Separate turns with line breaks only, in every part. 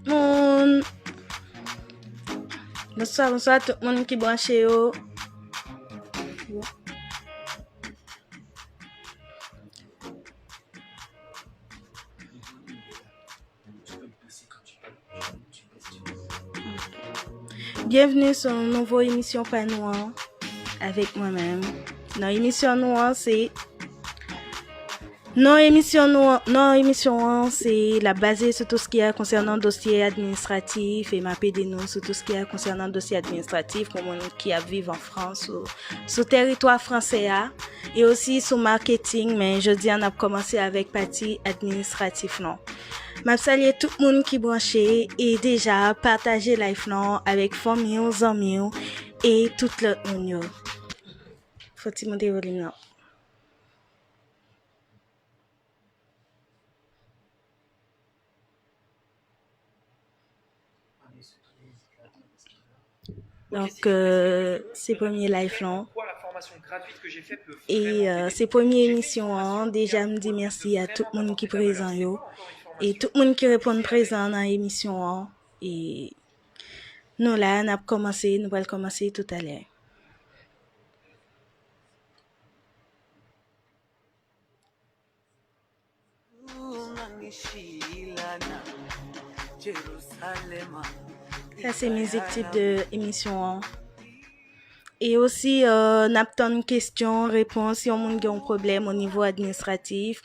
Mon... Bonsoir tout le monde qui branche yo. Bienvenue sur une nouvelle émission Panouan avec moi-même. Dans l'émission Noir, c'est c'est la basée sur tout ce qui est concernant dossier administratif et m'appeler nous sur tout ce qui est concernant dossier administratif pour les qui vivent en France ou sur territoire français et aussi sur marketing, mais je dis on a commencé avec partie administratif non. M'a saluer tout le monde qui branché et déjà partager live non avec famille, amis et tout le monde. Faut-il monter au volume là? Donc, c'est premier live là. Et c'est première émission. Déjà, me dis merci à tout le monde qui est présent yo. Et tout le monde qui répond présent dans l'émission. Et nous là, nous allons commencer tout à l'heure. Ça, c'est musique type de émission. Et aussi, n'attend une question, réponse, si on a un problème au niveau administratif.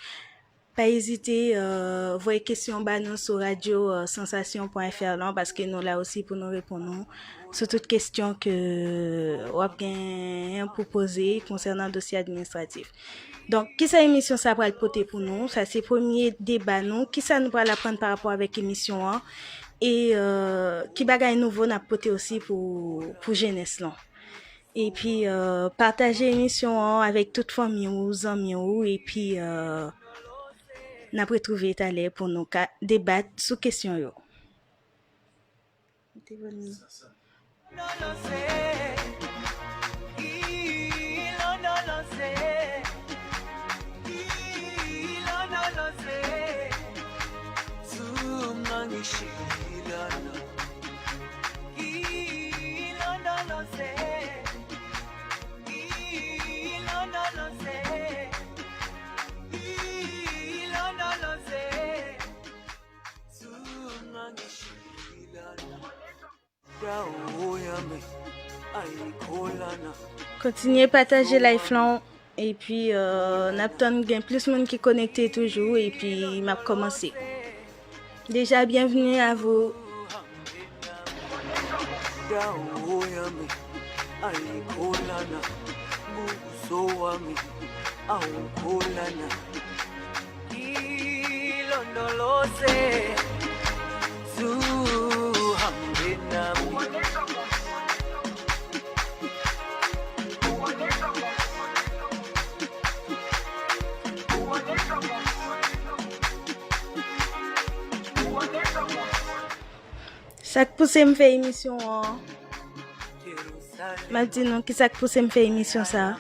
Pas hésiter, voyez question nous sur radio sensation.fr là, parce que nous là aussi pour nous répondre sur toutes questions que on a bien proposées concernant le dossier administratif. Donc, qui ça émission ça va le porter pour nous? Ça c'est premier débat nous. Qui ça nous va l'apprendre par rapport avec émission hein? Et qui bagaille nouveau n'a porté aussi pour jeunesse là. Et puis partager l'émission hein, avec toute famille ou amis et puis n'a retrouvé tout à l'heure pour nous débattre sur question yo. Continuez à partager live là et puis n'attend gain plus monde qui connecté toujours et puis m'a commencé. Déjà bienvenue à vous. Ça que pousse me faire émission m'a dit non qui ça que pousse me faire émission ça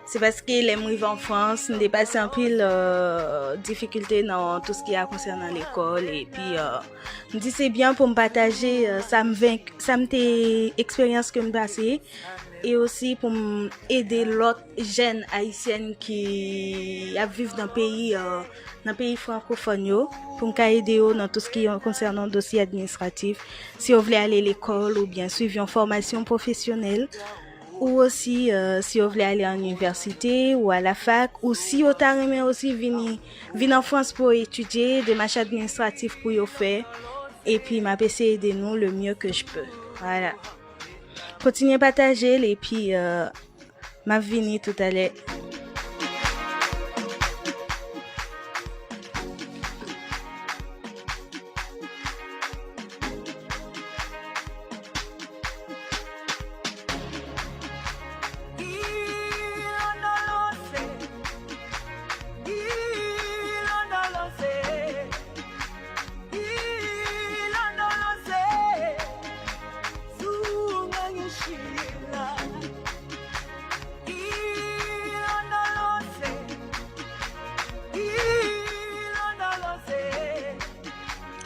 c'est parce que les arrivés en France nous dépassé un pile difficulté dans tout ce qui a concernant l'école et puis me dit c'est bien pour me partager ça me expérience que me passé et aussi pour aider l'autre jeunes haïtiennes qui vivent dans pays francophone pour me aider dans tout ce qui concernant dossier administratif si vous voulez aller à l'école ou bien suivre une formation professionnelle ou aussi si vous voulez aller à l'université ou à la fac ou si vous aimez aussi venir en France pour étudier des marches administratifs pour y faire et puis m'a essayé aider nous le mieux que je peux. Voilà. Continuez à partager et puis m'a venir tout à l'heure.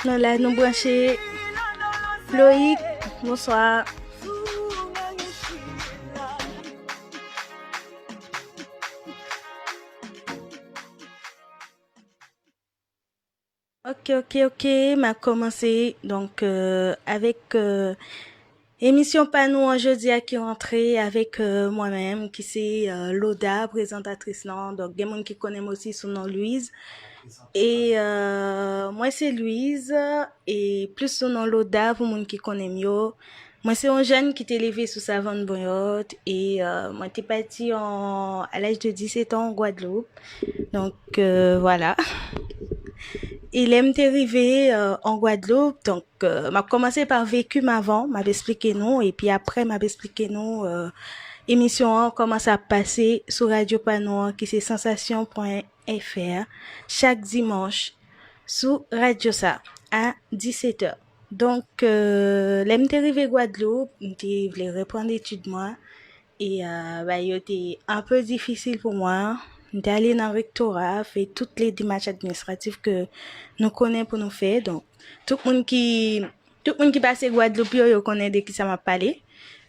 Nous là, nous brancher Loïc. Bonsoir. Ok. M'a commencé donc avec émission Panou en jeudi à qui rentré avec moi-même qui c'est Loda, présentatrice là. Donc il y a des gens qui connaissent aussi son nom Louise. Et moi c'est Louise et plus son nom Loda pour les gens qui connaissent mieux. Moi c'est un jeune qui t'est levé sous Savane Boyot et moi t'es parti à l'âge de 17 ans en Guadeloupe. Donc voilà. Il aime arrivé en Guadeloupe, donc m'a commencé par vécu avant, m'a expliqué nous et puis après m'a expliqué nous émission comment ça passé sur Radio Panou qui c'est sensation.fr chaque dimanche sur Radio ça à 17h. Donc l'aime arrivé Guadeloupe, je voulais reprendre l'étude moi et bah il était un peu difficile pour moi. D'aller dans le rectorat, faire toutes les démarches administratives que nous connaissons pour nous faire. Donc, tout le monde qui passe à Guadeloupe, il connaît de qui ça m'a parlé.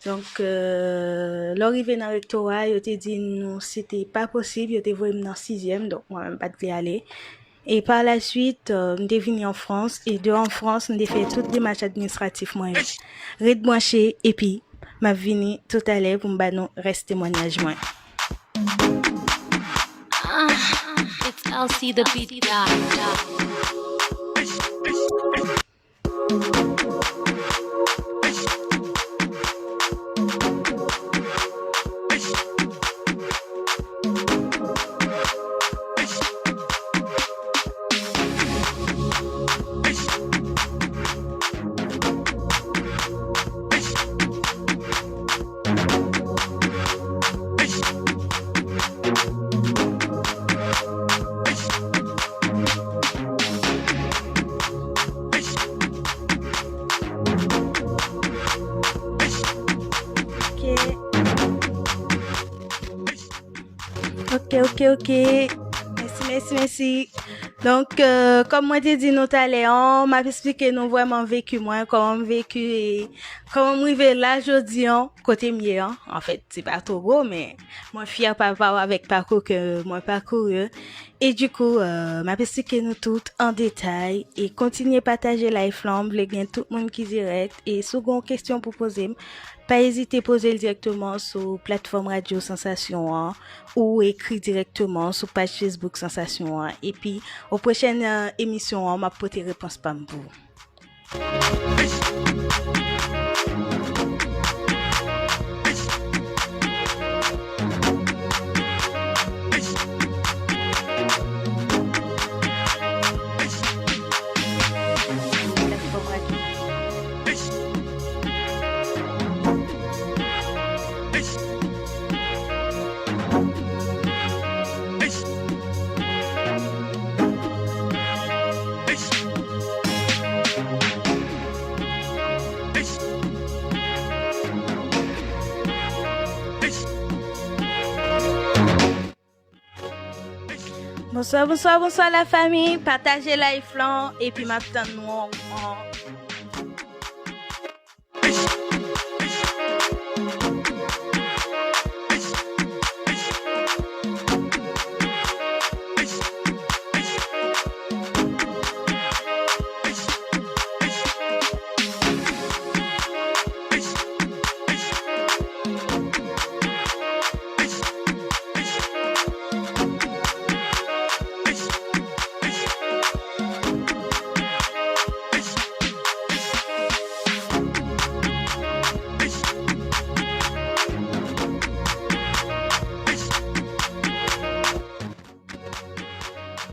Donc, l'arrivée dans le rectorat, il a dit non, c'était pas possible, il a voulu dans 6e, donc moi-même pas de aller. Et par la suite, on est venu en France, et en France, on a fait toutes les démarches administratives, moi. Red branché, et puis, m'a venu tout à l'heure pour me rester témoignage, moi.
It's LC the beat guy.
Ok. Merci. Donc, comme moi t'ai dit nous on m'a expliqué nous vraiment vécu moi, comment vécu et comment m'arriver là aujourd'hui côté mieux en fait, c'est pas trop gros mais moi fier par rapport avec parcours que moi parcouru et du coup m'a expliqué nous toutes en détail et continuer partager la flamme, les gain tout le monde qui direct et seconde question pour poser pas hésiter à poser directement sur plateforme Radio Sensation ou écrit directement sur page Facebook Sensation et puis aux prochaines émissions m'a porter réponse pas pour Bonsoir la famille, partagez la flan et puis m'attend nous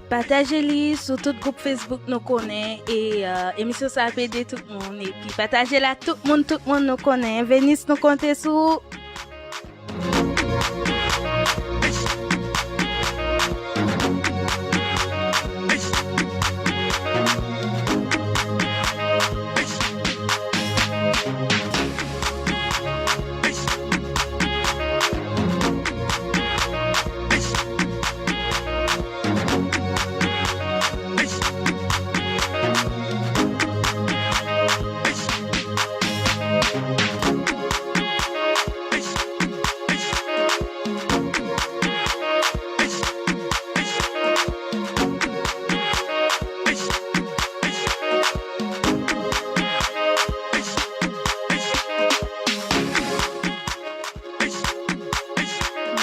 partagez-les sur tout groupe Facebook nous connaît et émission ça peut aider tout le monde et puis partagez-la tout le monde nous connaît. Venez nous compter sur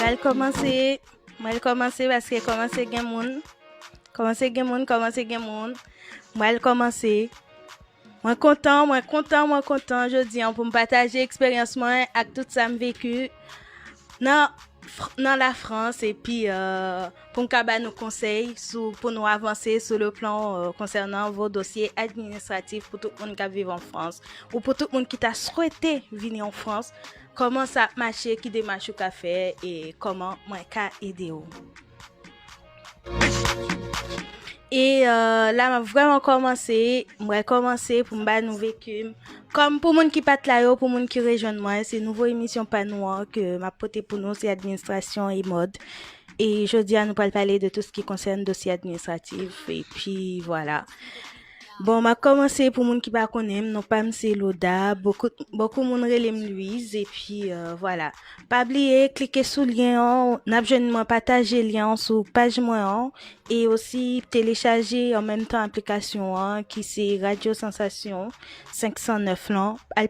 Mal commencer parce que commencer gen moun. Mal commencer. Moi content jodi an pour me partager expérience moi avec tout ça me vécu dans la France et puis pour nous conseils pour nous avancer sur le plan concernant vos dossiers administratifs pour tout le monde qui vit en France ou pour tout le monde qui t'a souhaité venir en France, comment ça marche, qui démarche ou qu'a fait et comment moi qu'a aider ou. Et là, m'a vraiment commencé pour me nous vécu. Comme pour moun qui pat là yo, pour moun qui rejoint moi, c'est une nouvelle émission Panois que m'a porté pour nous, c'est administration et mode. Et jeudi, nous allons parler de tout ce qui concerne dossier administratif. Et puis, voilà. Bon, m'a commencé pour moun qui pas connaît, non pas c'est Loda, beaucoup moun relèm Louise et puis voilà. Pas oublier cliquer sur lien, n'a jeune partager lien sur page moi et aussi télécharger en même temps application qui c'est Radio Sensation 509 là. Aller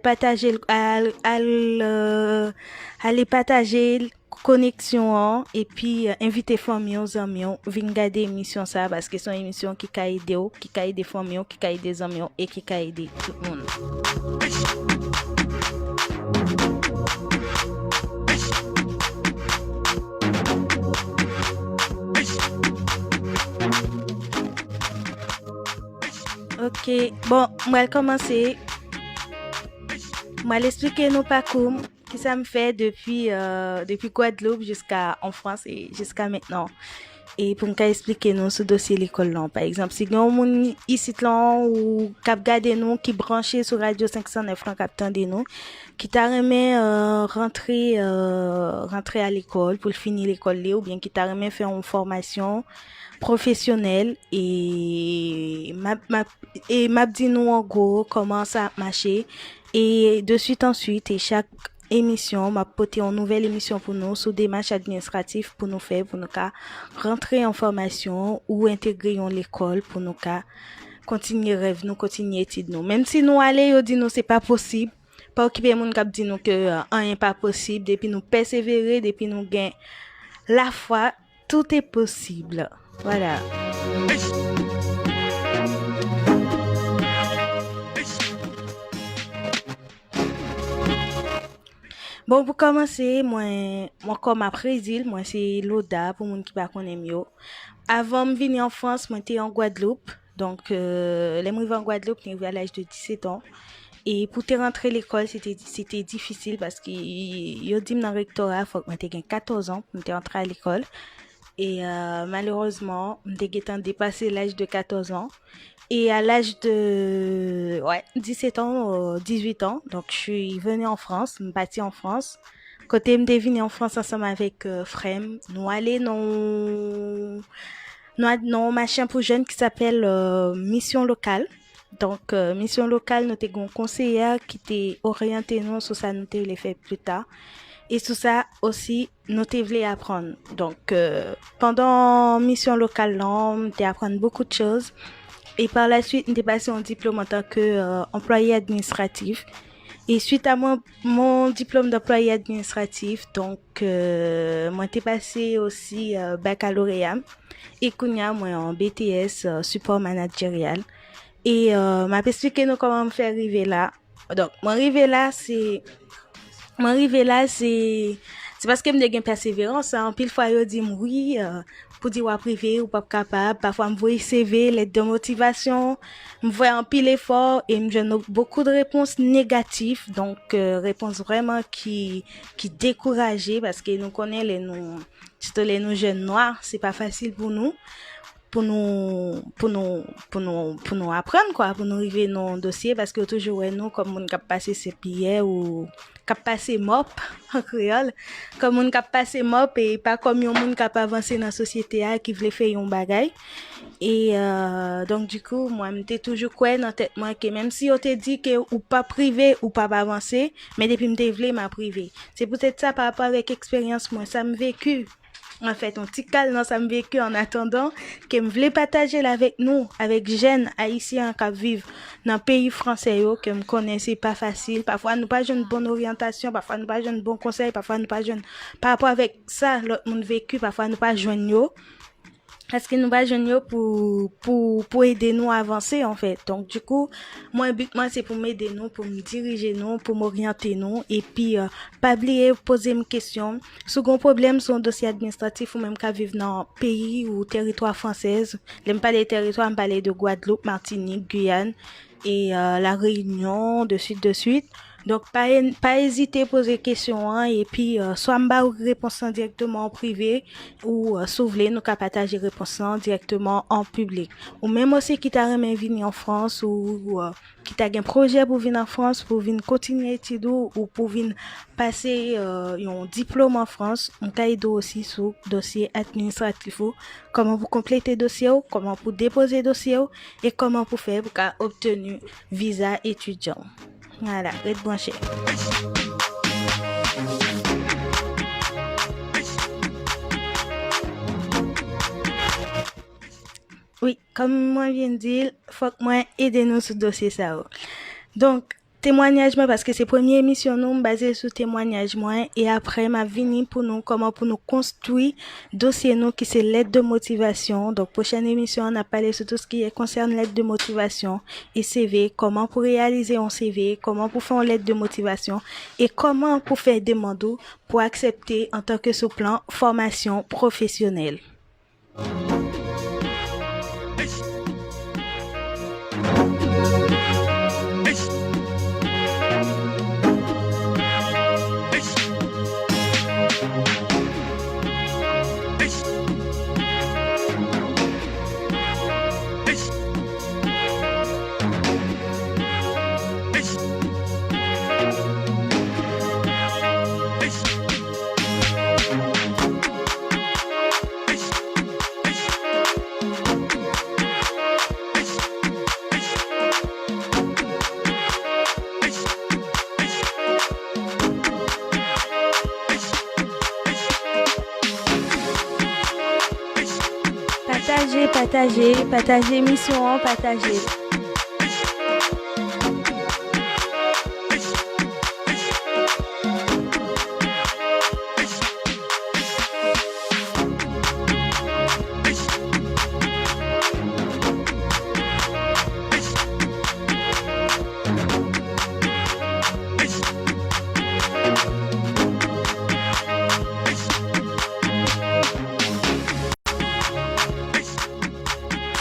partager connexion et puis inviter famille aux amis vinn regarder émission ça parce que c'est une émission qui ka aider qui ka aider famille qui ka aider amis et qui ka aider tout le monde. OK, bon, moi vais commencer. Moi l'expliquer nos parcours qui ça me fait depuis Guadeloupe jusqu'à en France et jusqu'à maintenant. Et pour me expliquer nous ce dossier l'école là, par exemple, si on moun ici là ou cap garder nous qui branché sur Radio 509 là cap tande nous qui t'a remet rentrer à l'école pour finir l'école là ou bien qui t'a remet faire une formation professionnelle et m'a dit nous en gros comment ça marcher et de suite ensuite et chaque émission m'a porté une nouvelle émission pour nous sur démarches administratives pour nous faire pour nous rentrer en formation ou intégrer en l'école pour nous continuer rêve nous continuer études nous même si nous aller dit nous c'est pas possible pas occuper moun k'ap dit nous que rien pas possible depuis nous persévérer depuis nous gain la foi tout est possible voilà. Bon, pour commencer, moi comme après dit, moi c'est Loda pour moun qui pas connaît mieux. Avant de venir en France, moi j'étais en Guadeloupe. Donc les moi en Guadeloupe, j'étais à l'âge de 17 ans. Et pour te rentrer à l'école, c'était difficile parce que yo dit dans le rectorat, faut que moi t'ai 14 ans pour me rentrer à l'école. Et malheureusement, j'ai dépassé l'âge de 14 ans. Et à l'âge de 17 ans, 18 ans, donc je suis venue en France, je suis partie en France. Côté me venue en France ensemble avec Frem, nous allons dans machin pour jeunes qui s'appelle Mission Locale. Donc Mission Locale, nous avons une conseillère qui était orientée nous sur ça, nous les fait plus tard. Et sur ça aussi, nous voulons apprendre. Donc pendant Mission Locale, nous apprendre beaucoup de choses. Et par la suite, j'ai passé un diplôme en tant qu'employé administratif. Et suite à mon diplôme d'employé administratif, donc moi j'ai passé aussi baccalauréat et kounya moi en BTS support managérial. Et m'a expliqué nous comment me faire arriver là. Donc c'est parce que me gain persévérance en pile fois yo dit oui pour dire ou privé ou pas capable parfois me voyer CV lettre de motivation me voyer en pile effort et me donne beaucoup de réponses négatives donc réponses vraiment qui décourageaient parce que nous connaît surtout les jeunes noirs c'est pas facile pour nous apprendre quoi pour nous arriver dans dossier parce que toujours nous comme on cap passer CPE ou cap passer MOP en créole comme on cap passer MOP et pas comme un monde cap avancer dans société qui veut faire un bagage et donc du coup moi m'était toujours quoi dans tête moi que même si on te dit que ou pas privé ou pas avancer mais depuis m'était voulu m'a privé c'est peut-être ça par rapport avec expérience moi ça me vécu en fait, un petit calme dans ça me vécu en attendant que me voulais partager là avec nous, avec jeunes haïtiens qui vivent dans le pays français yo, que me connaissez pas facile. Parfois, nous pas une bonne orientation, parfois nous pas un bon conseil, parfois nous pas par rapport avec ça, l'autre monde vécu, parfois nous pas joindre yo. Parce que nous pas jeunes pour aider nous à avancer en fait. Donc du coup, moi but moi c'est pour m'aider nous, pour me diriger nous, pour m'orienter nous et puis pas oublier poser une question. Second problème sur un dossier administratif ou même qu'à vivre dans pays ou territoire française. J'aime pas les territoires, me parler de Guadeloupe, Martinique, Guyane et la Réunion de suite. Donc, pas hésiter à poser question, hein, et puis, soit m'ba ou réponse directement en privé, ou, s'ouvrir, nous qu'à partager réponse directement en public. Ou même aussi qui t'a remis venir en France, ou qui t'a un projet pour venir en France, pour venir continuer études, ou pour venir passer, un diplôme en France, on t'a aidé aussi sur dossier administratif, ou comment vous compléter dossier, ou comment vous déposer dossier, ou et comment vous faire pour qu'à obtenir visa étudiant. Voilà, reste branché. Oui, comme moi viens de dire, faut que moi aider nous sur dossier ça. Donc, témoignage moi parce que c'est première émission nous basée sur témoignage moi et après m'a vini pour nous comment pour nous construire dossier nous qui c'est lettre de motivation. Donc prochaine émission on a parlé sur tout ce qui concerne lettre de motivation et CV, comment pour réaliser un CV, comment pour faire une lettre de motivation et comment pour faire demande pour accepter en tant que sous plan formation professionnelle. Partagez émission, partagez.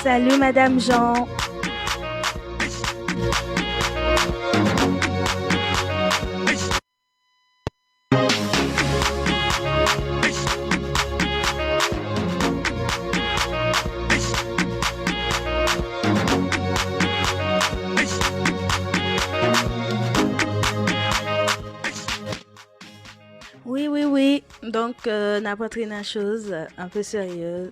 Salut Madame Jean. Oui. Donc, n'a pas entré dans une chose un peu sérieuse.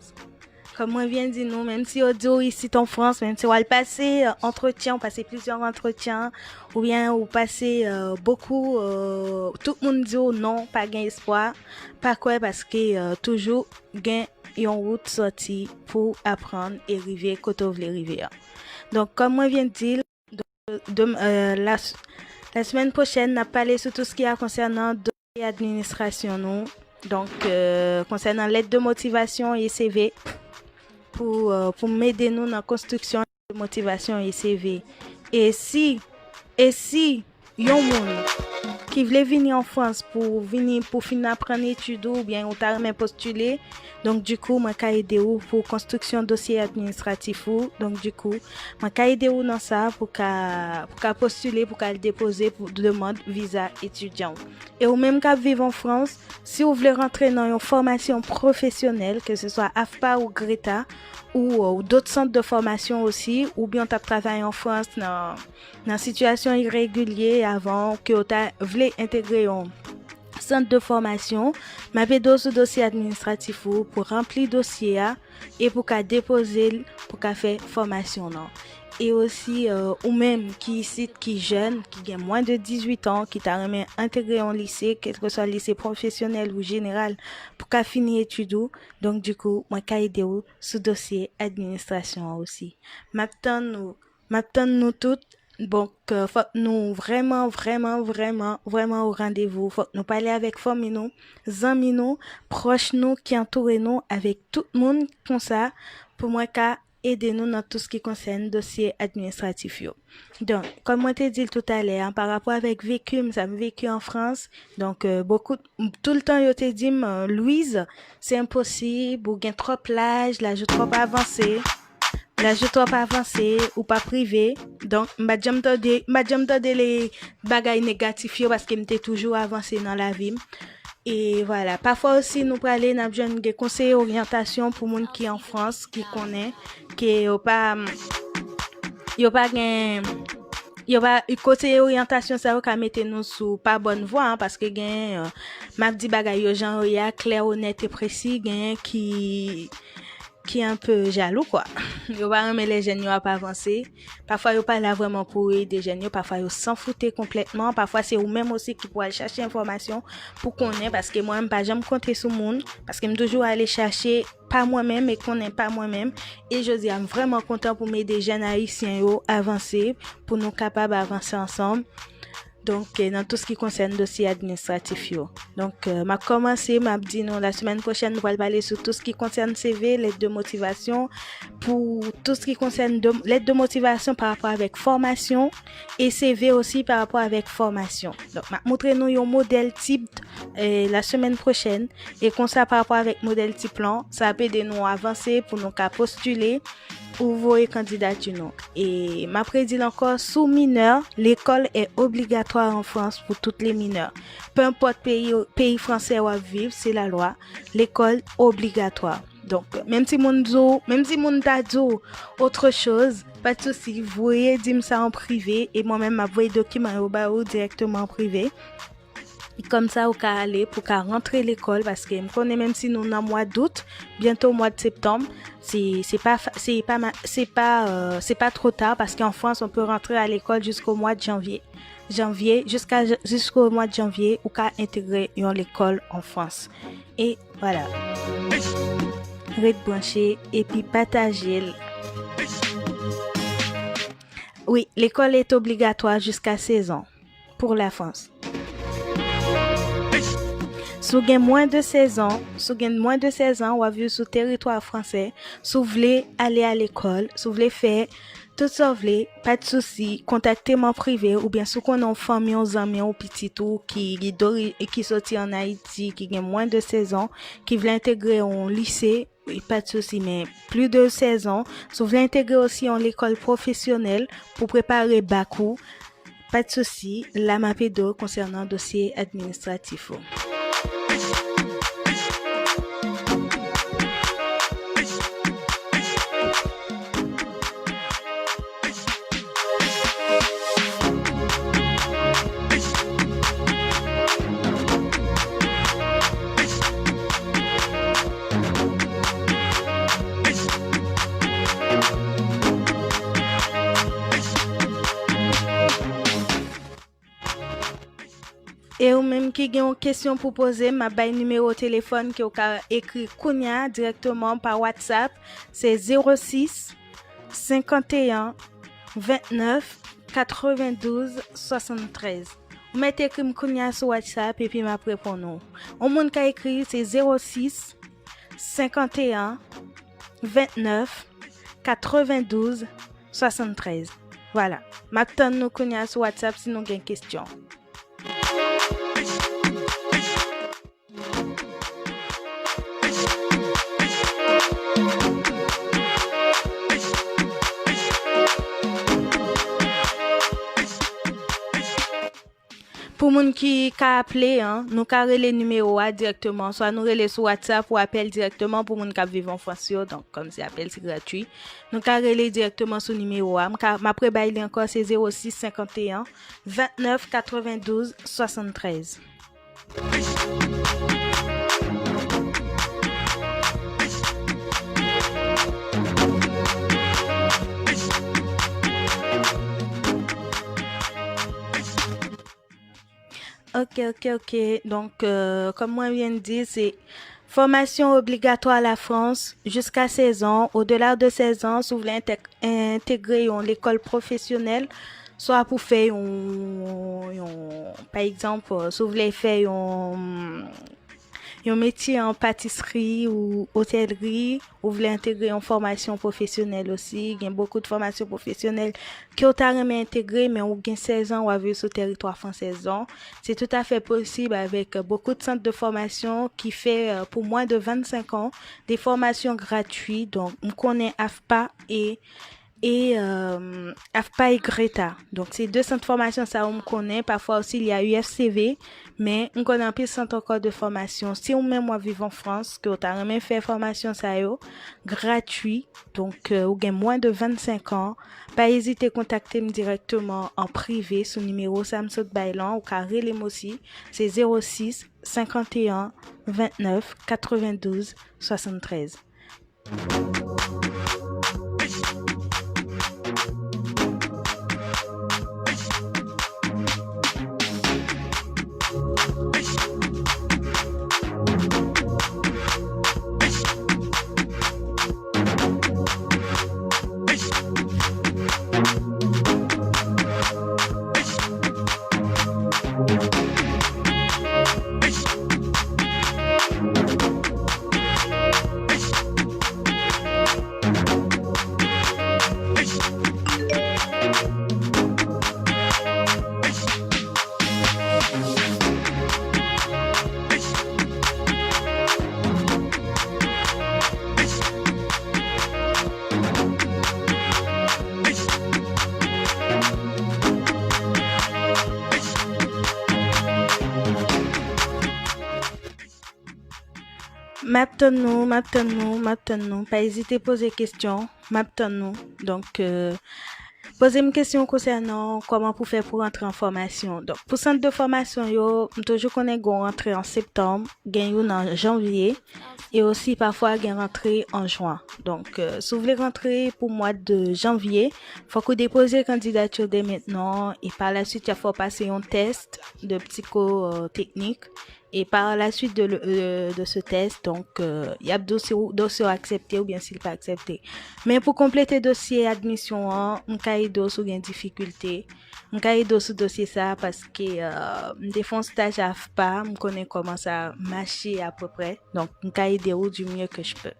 Comme moi viens de dire nous, même si on dit ici en France, même si on va le passer entretien, on passer plusieurs entretiens, ou bien on passer beaucoup, tout le monde dit non, pas gain espoir, pas quoi parce que toujours gain une route sortie pour apprendre et arriver quand on veut arriver. Donc comme moi viens de dire, la semaine prochaine, on a parlé sur tout ce qui a concernant dossier administration nous, donc concernant lettre de motivation et CV. Pour m'aider nous dans la construction de motivation et CV. Et si yon moun qui voulait venir en France pour finir apprendre études ou bien ou t'a même postuler, donc du coup moi ka aider ou pour construction dossier administratif ou donc du coup moi ka aider ou dans ça pour ka postuler pour ka déposer pour demande visa étudiant. Et ou même ka vivre en France, si vous voulez rentrer dans une formation professionnelle que ce soit AFPA ou Greta ou d'autres centres de formation aussi, ou bien tu as travaillé en France dans situation irrégulière avant que tu voulais intégrer une centre de formation, m'a pédo sous dossier administratif ou pour remplir dossier et pour qu'à déposer pour qu'à faire formation non. Et aussi ou même qui ici qui jeune qui a moins de 18 ans qui t'a remis intégré en lycée quel que soit le lycée professionnel ou général pour qu'à finir études donc du coup moi qu'a aidé sous dossier administration aussi m'attend nous toutes donc faut que nous vraiment au rendez-vous faut que nous parler avec famille nous amis nous proches nous qui entourent nous avec tout le monde comme ça pour moi qu'a aidez-nous dans tout ce qui concerne dossier administratif yo. Donc, comme moi t'ai dit tout à l'heure, hein, par rapport avec vécu, ça me vécu en France. Donc, tout le temps, yo t'ai dit, Louise, c'est impossible, ou gain trop l'âge, là, je trop avancé. Là, je trop avancé ou pas privé. Donc, m'a jamais donné les bagailles négatifs yo parce que m'était toujours avancé dans la vie. Et voilà, parfois aussi nous parler n'a besoin de conseils orientation pour monde qui en France qui connaît qui yo pas gain yo pas côté orientation ça va mettre nous sous pas bonne voie hein, parce que gain m'a dit bagay yo genre y a clair honnête et précis gain qui est un peu jaloux quoi. Yo pas aimer les jeunes yo pas avancer. Parfois yo pas là vraiment pour aider des jeunes, parfois yo s'en foutent complètement, parfois c'est ou même aussi qui pour aller chercher information pour connaître parce que moi pas jamais compter sur monde parce que me toujours aller chercher pas moi-même et connaît pas moi-même et je dis I'm vraiment content pour m'aider des jeunes haïtiens yo avancer pour nous capables avancer ensemble. Donc dans tout ce qui concerne dossier administratif yo. Donc m'a commencé m'a dit non la semaine prochaine nous allons parler sur tout ce qui concerne CV, lettre de motivation pour tout ce qui concerne lettre de motivation par rapport avec formation et CV aussi par rapport avec formation. Donc m'a montrer nous un modèle type la semaine prochaine et comme ça par rapport avec modèle type plan, ça peut aider nous à avancer pour nous postuler ou voyer candidature non. Et m'a prédit encore sous mineurs, l'école est obligatoire en France pour toutes les mineurs. Peu importe pays français où vivre, c'est la loi. L'école obligatoire. Donc même si mon t'a dit autre chose, pas de souci, vous voyez dire ça en privé et moi-même m'a voyé document au directement en privé. Et comme ça, au cas aller pour qu'à rentrer l'école parce que me connais même si nous dans mois d'août, bientôt mois de septembre, c'est pas trop tard parce qu'en France on peut rentrer à l'école jusqu'au mois de janvier jusqu'au mois de janvier ou qu'à intégrer l'école en France. Et voilà. Reste branché et puis partager. Oui, l'école est obligatoire jusqu'à 16 ans pour la France. Si vous avez moins de 16 ans, ou à vivre sur le territoire français, si vous voulez aller à l'école, si vous voulez faire tout ça, pas de souci, contactez-moi privé ou bien si vous avez une famille, un ami ou petit tout qui sorti en Haïti, qui a moins de 16 ans, qui veut intégrer un lycée, pas de souci, mais plus de 16 ans, si vous voulez intégrer aussi en l'école professionnelle pour préparer Bakou, pas de souci, la MAPEDO concernant dossier administratif. Et ou même qui a une question pour poser, ma bail numéro de téléphone qui a écrit Kounia directement par WhatsApp, c'est 06 51 29 92 73. Vous mettez écrit Kounia sur WhatsApp et puis m'a répondre. Au monde qui a écrit c'est 06 51 29 92 73. Voilà. Maintenant nous Kounia sur WhatsApp si nous avons une question. Pour moun qui ka appelé nous ka relé numéro directement soit nous relé sur WhatsApp ou appel directement pour moun qui vivent en France donc comme c'est appel c'est gratuit nous ka relé directement sur numéro m'a prébailler encore c'est 06 51 29 92 73. Ok. Donc, comme moi viens de dire, c'est formation obligatoire à la France jusqu'à 16 ans. Au-delà de 16 ans, si vous voulez intégrer l'école professionnelle, soit pour faire, par exemple, si vous voulez faire un métier en pâtisserie ou hôtellerie, ou voulez intégrer une formation professionnelle aussi. Il y a beaucoup de formations professionnelles qui ont été intégrées, mais on gagne 16 ans ou avez sur le territoire français 16 ans. C'est tout à fait possible avec beaucoup de centres de formation qui fait pour moins de 25 ans des formations gratuites. Donc, on connaît AFPA et AFPA et Greta. Donc, c'est deux centres de formation, ça on me connaît. Parfois aussi, il y a UFCV, mais on connaît un peu de centres encore de formation. Si on même moi vivre en France, que on a même fait formation ça gratuit, donc on gagne moins de 25 ans, pas hésiter à contacter me directement en privé sur numéro Samsung Bailan ou carré les aussi, c'est 06 51 29 92 73. M'attends-nous. Pas hésiter à poser question. M'attends-nous. Donc, posez une question concernant comment pour faire pour entrer en formation. Donc, pour centre de formation, toujours qu'on est rentré en septembre, gagne en janvier, et aussi parfois gagne rentré en juin. Donc, si vous voulez rentrer pour mois de janvier, faut que vous déposez candidature dès maintenant, et par la suite, il faut passer un test de psychotechnique. Et par la suite de ce test, donc, il y a dossier accepté ou bien s'il pas accepté. Mais pour compléter dossier admission, un cahier dossier ou une difficulté, un cahier dossier ça parce que des fonds stage à pas, je connais comment ça marcher à peu près. Donc, un cahier de du mieux que je peux.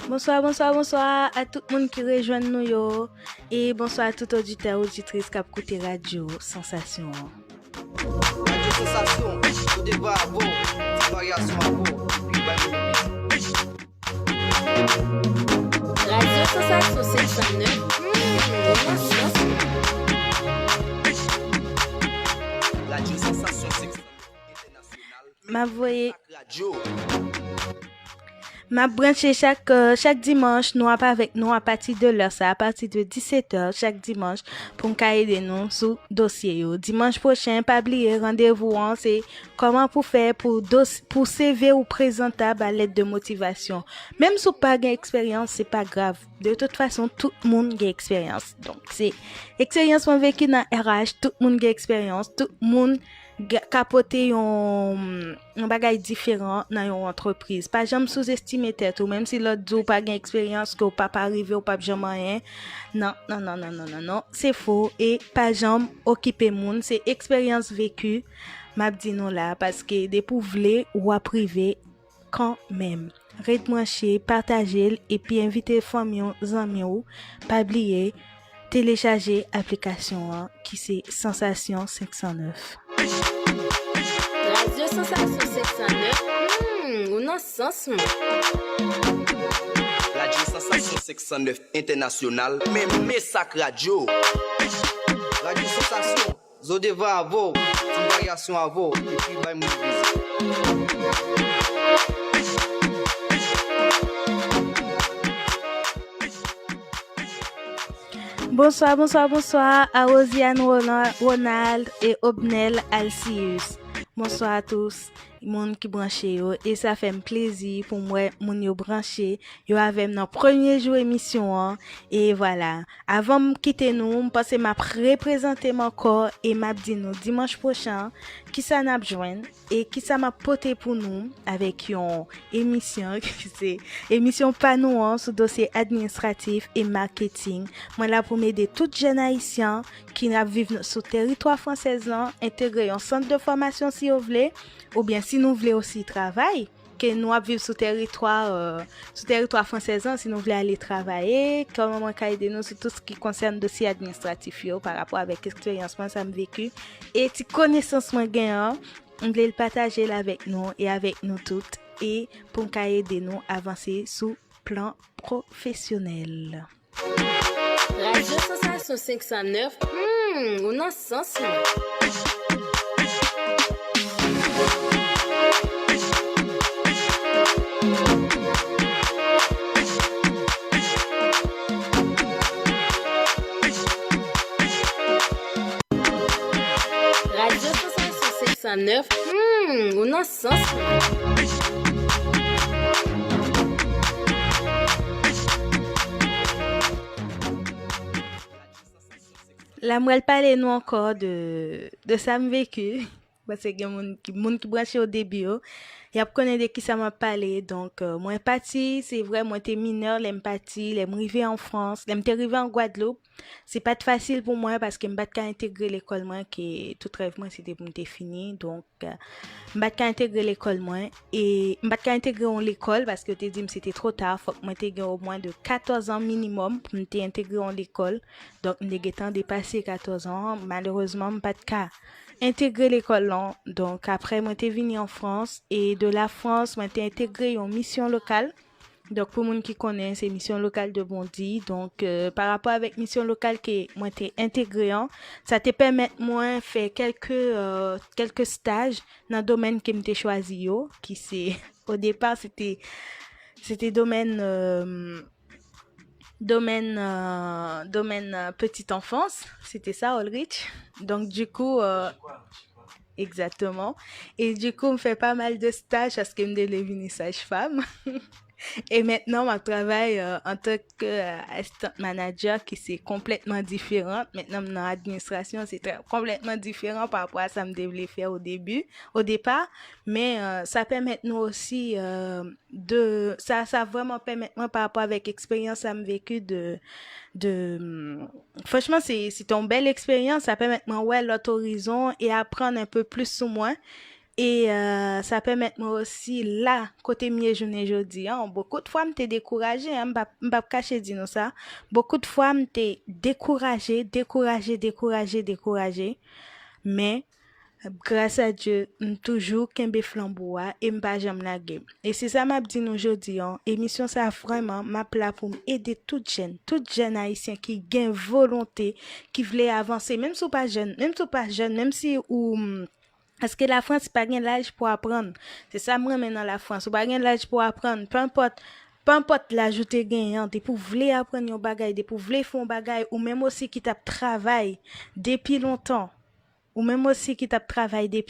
Bonsoir à tout le monde qui rejoint nous yo, et bonsoir à tout auditeur auditrice qui a écouté Radio Sensation.
Radio Sensation, au débat à vous, variation à vous, puis
Radio Sensation 609.
Radio Sensation 609
Ma
Radio.
Ma branché chaque dimanche nous avec nous à partir de l'heure ça à partir de 17h chaque dimanche pour nous aider nous sous dossier yo. Dimanche prochain pas oublier rendez-vous c'est comment pour faire pour CV ou présentable à l'aide de motivation. Même si pas gain expérience, c'est pas grave. De toute façon, tout le monde gain expérience. Donc c'est expérience qu'on vécu dans RH, tout le monde gain expérience, tout le monde capoter un bagage différent dans une entreprise. Pas jamais sous-estimer tête ou même si l'autre dit pas gain expérience que pas arriver ou pas jamais rien. Non, c'est faux et pas jamais occuper monde, c'est expérience vécue. M'a dit non là parce que des pour vler ou à privé quand même. Rete-brancher, partager et puis inviter famille, amis ou pas oublier télécharger application qui c'est Sensation 509.
Radio Sensation 609. On a sens.
Radio Sensation 609 international, même Messac Radio. Radio Sensation, Zodeva à vous, une variation à vous, et puis bye mon
Bonsoir, bonsoir, bonsoir à Rosiane Ronald et Obnel Alcius. Bonsoir à tous, monde qui branché yo, et ça fait un plaisir pour moi moun yo branché yo avec notre premier jour émission hein. Et voilà, avant de quitter nous, parce que m'a représenté mon corps et m'a dit nous dimanche prochain qui ça n'a joindre et qui ça m'a porté pour nous avec une émission qui c'est émission panou sur dossier administratif et marketing. Moi là pour m'aider tout jeunes haïtiens qui vivent sur territoire français là, intégrer un centre de formation si vous voulez ou bien si nous voulons aussi travailler que nous vivons sur territoire français si nous voulons aller travailler comment on peut aider nous sur tout ce qui concerne dossier administratif par rapport avec expérience moi ça me vécu et ti connaissance moi gain on voulait le partager là avec nous et avec nous toutes et pour aider nous avancer sur plan professionnel.
Radio Sensation 509. On a sens. Radio Sensation 509. On a sens.
La moi parler nous encore de ça me vécu parce que y a monde qui branché au début y a connaît de qui ça m'a parlé donc moi parti c'est vrai moi t'es mineur l'aime parti l'aime arrivé en France l'aime arrivé en Guadeloupe c'est pas facile pour moi parce que m'bat qu'à intégrer l'école moi qui tout rêve moi c'était pour me fini donc m'bat qu'à intégrer l'école moi et m'bat qu'à intégrer l'école parce que t'es dit c'était trop tard faut que moi t'ai au moins de 14 ans minimum pour me intégrer en l'école donc m'ai temps dépassé 14 ans malheureusement m'bat qu'à intégrer l'école là donc après moi t'ai venu en France et de la France moi t'ai intégré en mission locale. Donc pour moun qui connaît c'est mission locale de Bondy donc par rapport avec mission locale que moi t'ai intégré ça te permet moi faire quelques stages dans domaine que m'était choisi yo qui c'est au départ c'était domaine petite enfance, c'était ça Ulrich. Donc du coup exactement et du coup on fait pas mal de stages parce que me devenir sage-femme. Et maintenant, je travaille en tant qu'assistant manager qui c'est complètement différent. Maintenant, dans l'administration, c'est complètement différent par rapport à ça que je devais faire au départ. Mais ça permet nous aussi ça vraiment permet moi par rapport avec l'expérience que j'ai vécu franchement, c'est une belle expérience. Ça permet moi ouais l'autre horizon et apprendre un peu plus sur moi. Et ça permet moi aussi là côté mieux journée jeudi beaucoup de fois m'étais découragé m'pa cacher dire nous ça beaucoup de fois m'étais découragé mais grâce à Dieu toujours kembe flambeau et m'pa jamais laguer et c'est ça m'a dit nous aujourd'hui émission ça vraiment m'a plat pour aider toute jeune haïtien qui gagne volonté qui veut avancer même si pas jeune même si ou parce que la France pas gain l'âge pour apprendre. C'est ça moi maintenant la France, pas gain l'âge pour apprendre. Peu importe l'âge où tu gagne, tu pour vouloir apprendre un bagage, tu pour vouloir faire un bagage ou même aussi qui t'a travaillé depuis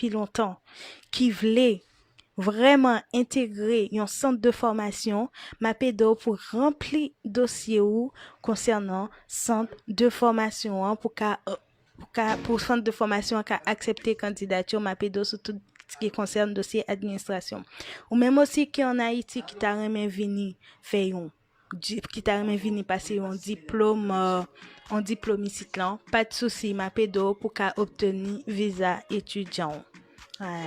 longtemps. Qui voulait vraiment intégrer un centre de formation, m'a pédo pour remplir dossier ou concernant centre de formation pour centre de formation qui a accepté candidature m'a pédo sur tout ce qui concerne dossier administration ou même aussi qui en Haïti qui t'a remis venir faire passer un diplôme ici là pas de souci m'a pédo pour qu'a obtenir visa étudiant voilà.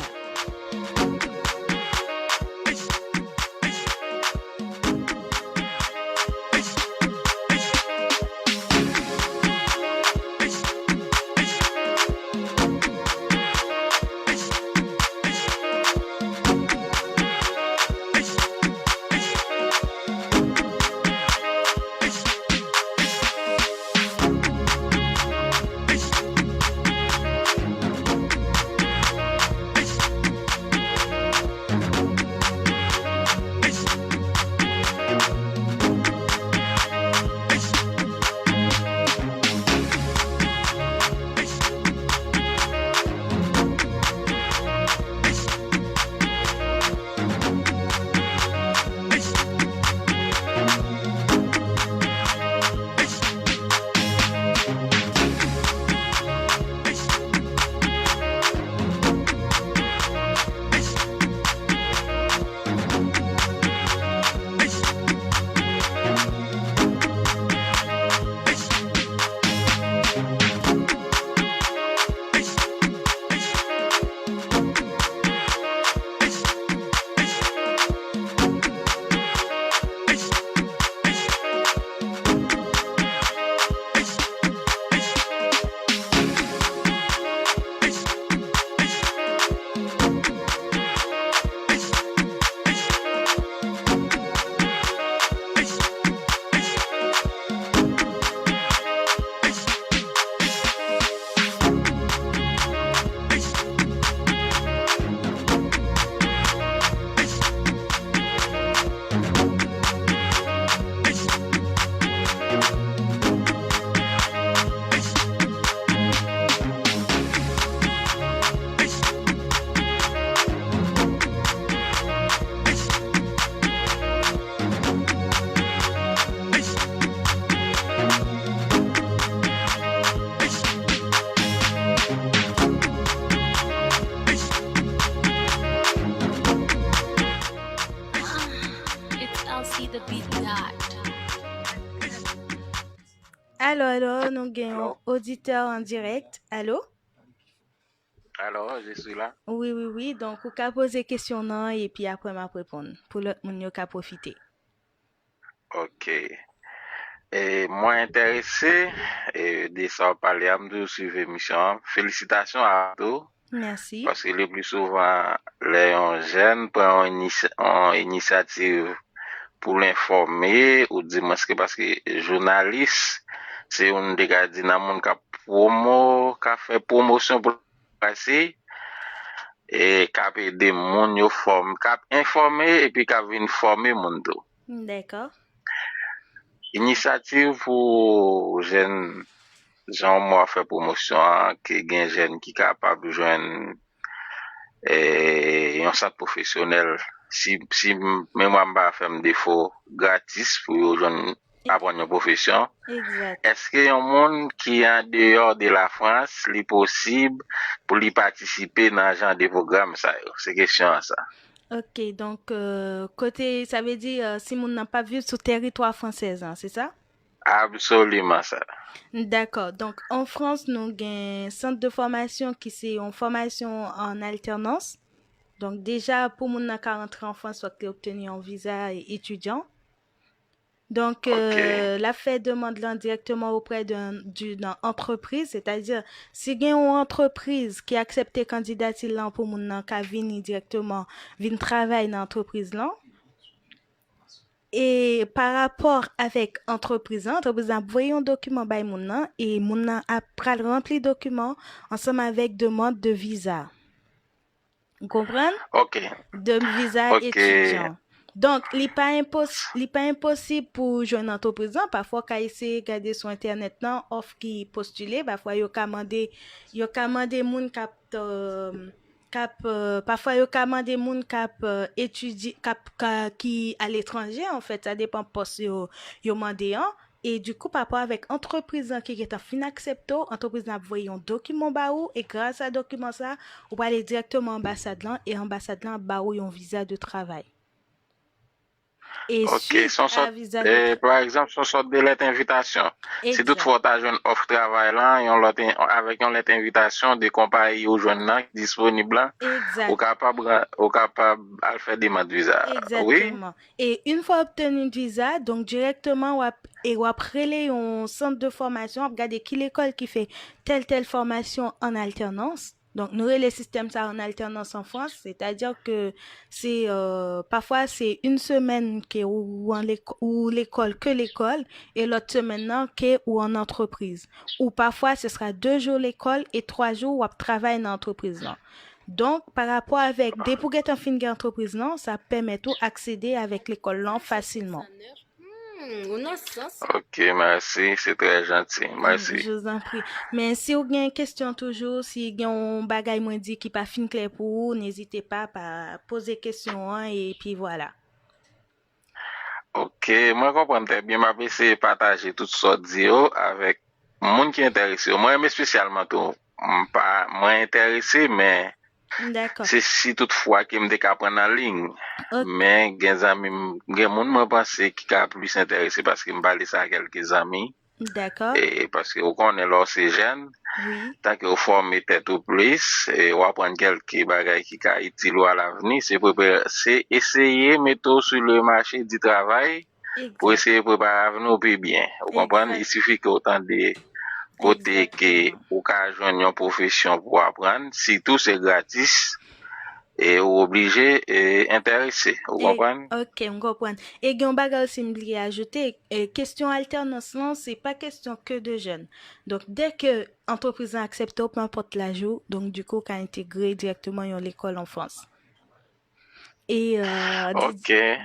Alors, nous gagnons
Allô?
auditeur en direct. Allô?
Alors, je suis là.
Oui. Donc, vous pouvez poser question non et puis après, m'a répondre pour l'autre monde qui a profité.
Ok. Et moi intéressé de ça parler de suivre l'émission. Félicitations à tous
Merci.
parce que le plus souvent les jeunes prennent une initiative pour l'informer ou dire parce que journaliste c'est un des gars qui a fait promotion pour passer et qui a aidé moun yo forme, qui a informé et puis qui a informer moun tout.
D'accord.
Initiative pour jeunes gens moi fait promotion que gen jeunes qui capable de joindre un centre professionnel si même moi m'a fait un défaut gratis pour joindre apprendre une profession.
Exact.
Est-ce qu'il y a un monde qui est en dehors de la France, li possible pour lui participer dans ce genre de programme ça? C'est question ça.
Ok, donc côté, ça veut dire si moun n'a pas vu sur territoire français, hein, c'est ça?
Absolument ça.
D'accord. Donc en France, nous avons un centre de formation qui c'est une formation en alternance. Donc déjà pour moun n'a qu'à rentrer en France, soit qu'il obtenu un visa étudiant. Donc, la fait demande là directement auprès d'une entreprise, c'est-à-dire si il y a une entreprise qui accepte candidature là pour moun nan ka vini directement vin travailler dans l'entreprise là. Et par rapport avec entreprise a envoyé un document bay moun nan et moun nan a pral rempli document ensemble avec demande de visa. Vous comprenez?
OK.
De visa étudiant. Donc, il n'est pas impossible pour joindre entreprise. Parfois, quand il regarder sur Internet, offre qui postule, parfois, il y a commandé moun parfois, il y a commandé moun étudier, qui à l'étranger, en fait, ça dépend poste yo mandé. Et du coup, par rapport avec entreprise qui est en fin accepté, entreprise n'a envoyé un document ba ou et grâce à document ça, on va aller directement à l'ambassade là et l'ambassade là ba ou un visa de travail. Et
OK, par exemple, son sorte de lettre d'invitation. Si toutefois tu as une offre de travail là, avec une lettre d'invitation de compagnie aux jeunes là disponible, au capable à faire des demande de visa.
Exactement.
Oui.
Et une fois obtenu le visa, donc directement ou après un centre de formation, regarder qui l'école qui fait telle formation en alternance. Donc, nous avons le système ça en alternance en France, c'est-à-dire que c'est parfois c'est une semaine ou l'école et l'autre semaine ou en entreprise. Ou parfois ce sera 2 jours l'école et 3 jours ou travail dans l'entreprise là. Donc, par rapport avec des pour get en fin d'entreprise là, ça permet tout accéder avec l'école là facilement.
OK, merci, c'est très gentil. Merci.
Je vous en prie. Mais si vous avez une question toujours, si vous avez un bagay moins dit qui pas fin clair pour vous, n'hésitez pas à poser question et puis voilà.
OK, moi comprends très bien, m'a essayer partager toutes sortes d'io avec monde qui est intéressé. Moi mais spécialement tout pas moi intéressé mais
d'accord.
C'est si toutefois qui me décapre en ligne. Okay. Mais gen moun me pense qui a plus intéressé parce que me parler ça à quelques amis.
D'accord.
Et parce que on connaît là c'est jeune.
Oui.
Tant que vous formez tête au plus et on apprendre quelques bagages qui ca utile à l'avenir, c'est essayer mettre sur le marché du travail. Exact. Pour essayer de préparer l'avenir au plus bien. Vous comprenez? Il suffit qu'autant de côté que ou ka joindre une profession pour apprendre, si tout c'est gratis et obligé et intéressé, vous comprenez?
OK, on comprend. Et gon bagay aussi m'oublié ajouter question alternance non, c'est pas question que de jeunes. Donc dès que entreprise accepte peu importe la jour, donc du coup qu'a intégré directement dans l'école en France. Et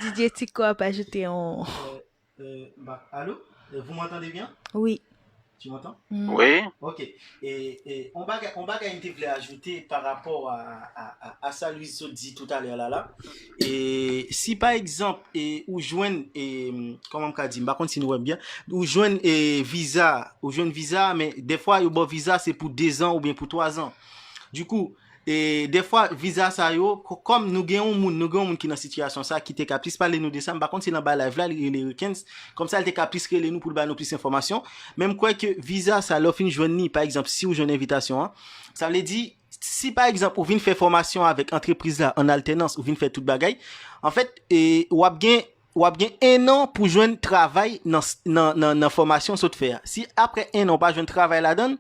Didier Tico a ajouté en
allô? Vous m'entendez bien?
Oui.
Tu m'entends?
Oui.
OK. Et on va ajouter par rapport à ça, lui, se dit tout à l'heure là. Et si par exemple, ou joindre, comment on dit, par contre, si nous voyons bien, ou joindre visa, mais des fois, le bon visa, c'est pour 2 ans ou bien pour 3 ans. Du coup, et des fois visa ça yo comme nous gagnons moun qui dans situation ça qui te capable parler nous de ça par contre c'est dans bas live là les week-ends comme ça elle te capable créer nous pour ba nous plus information même quoi que visa ça l'offre une journée par exemple si ou une invitation hein, ça veut dire si par exemple ou vinn faire formation avec entreprise là en alternance ou vinn faire toute bagaille en fait et ou a bien 1 an pour joindre travail dans formation saute faire. Si après 1 an pas joindre travail là-dedans,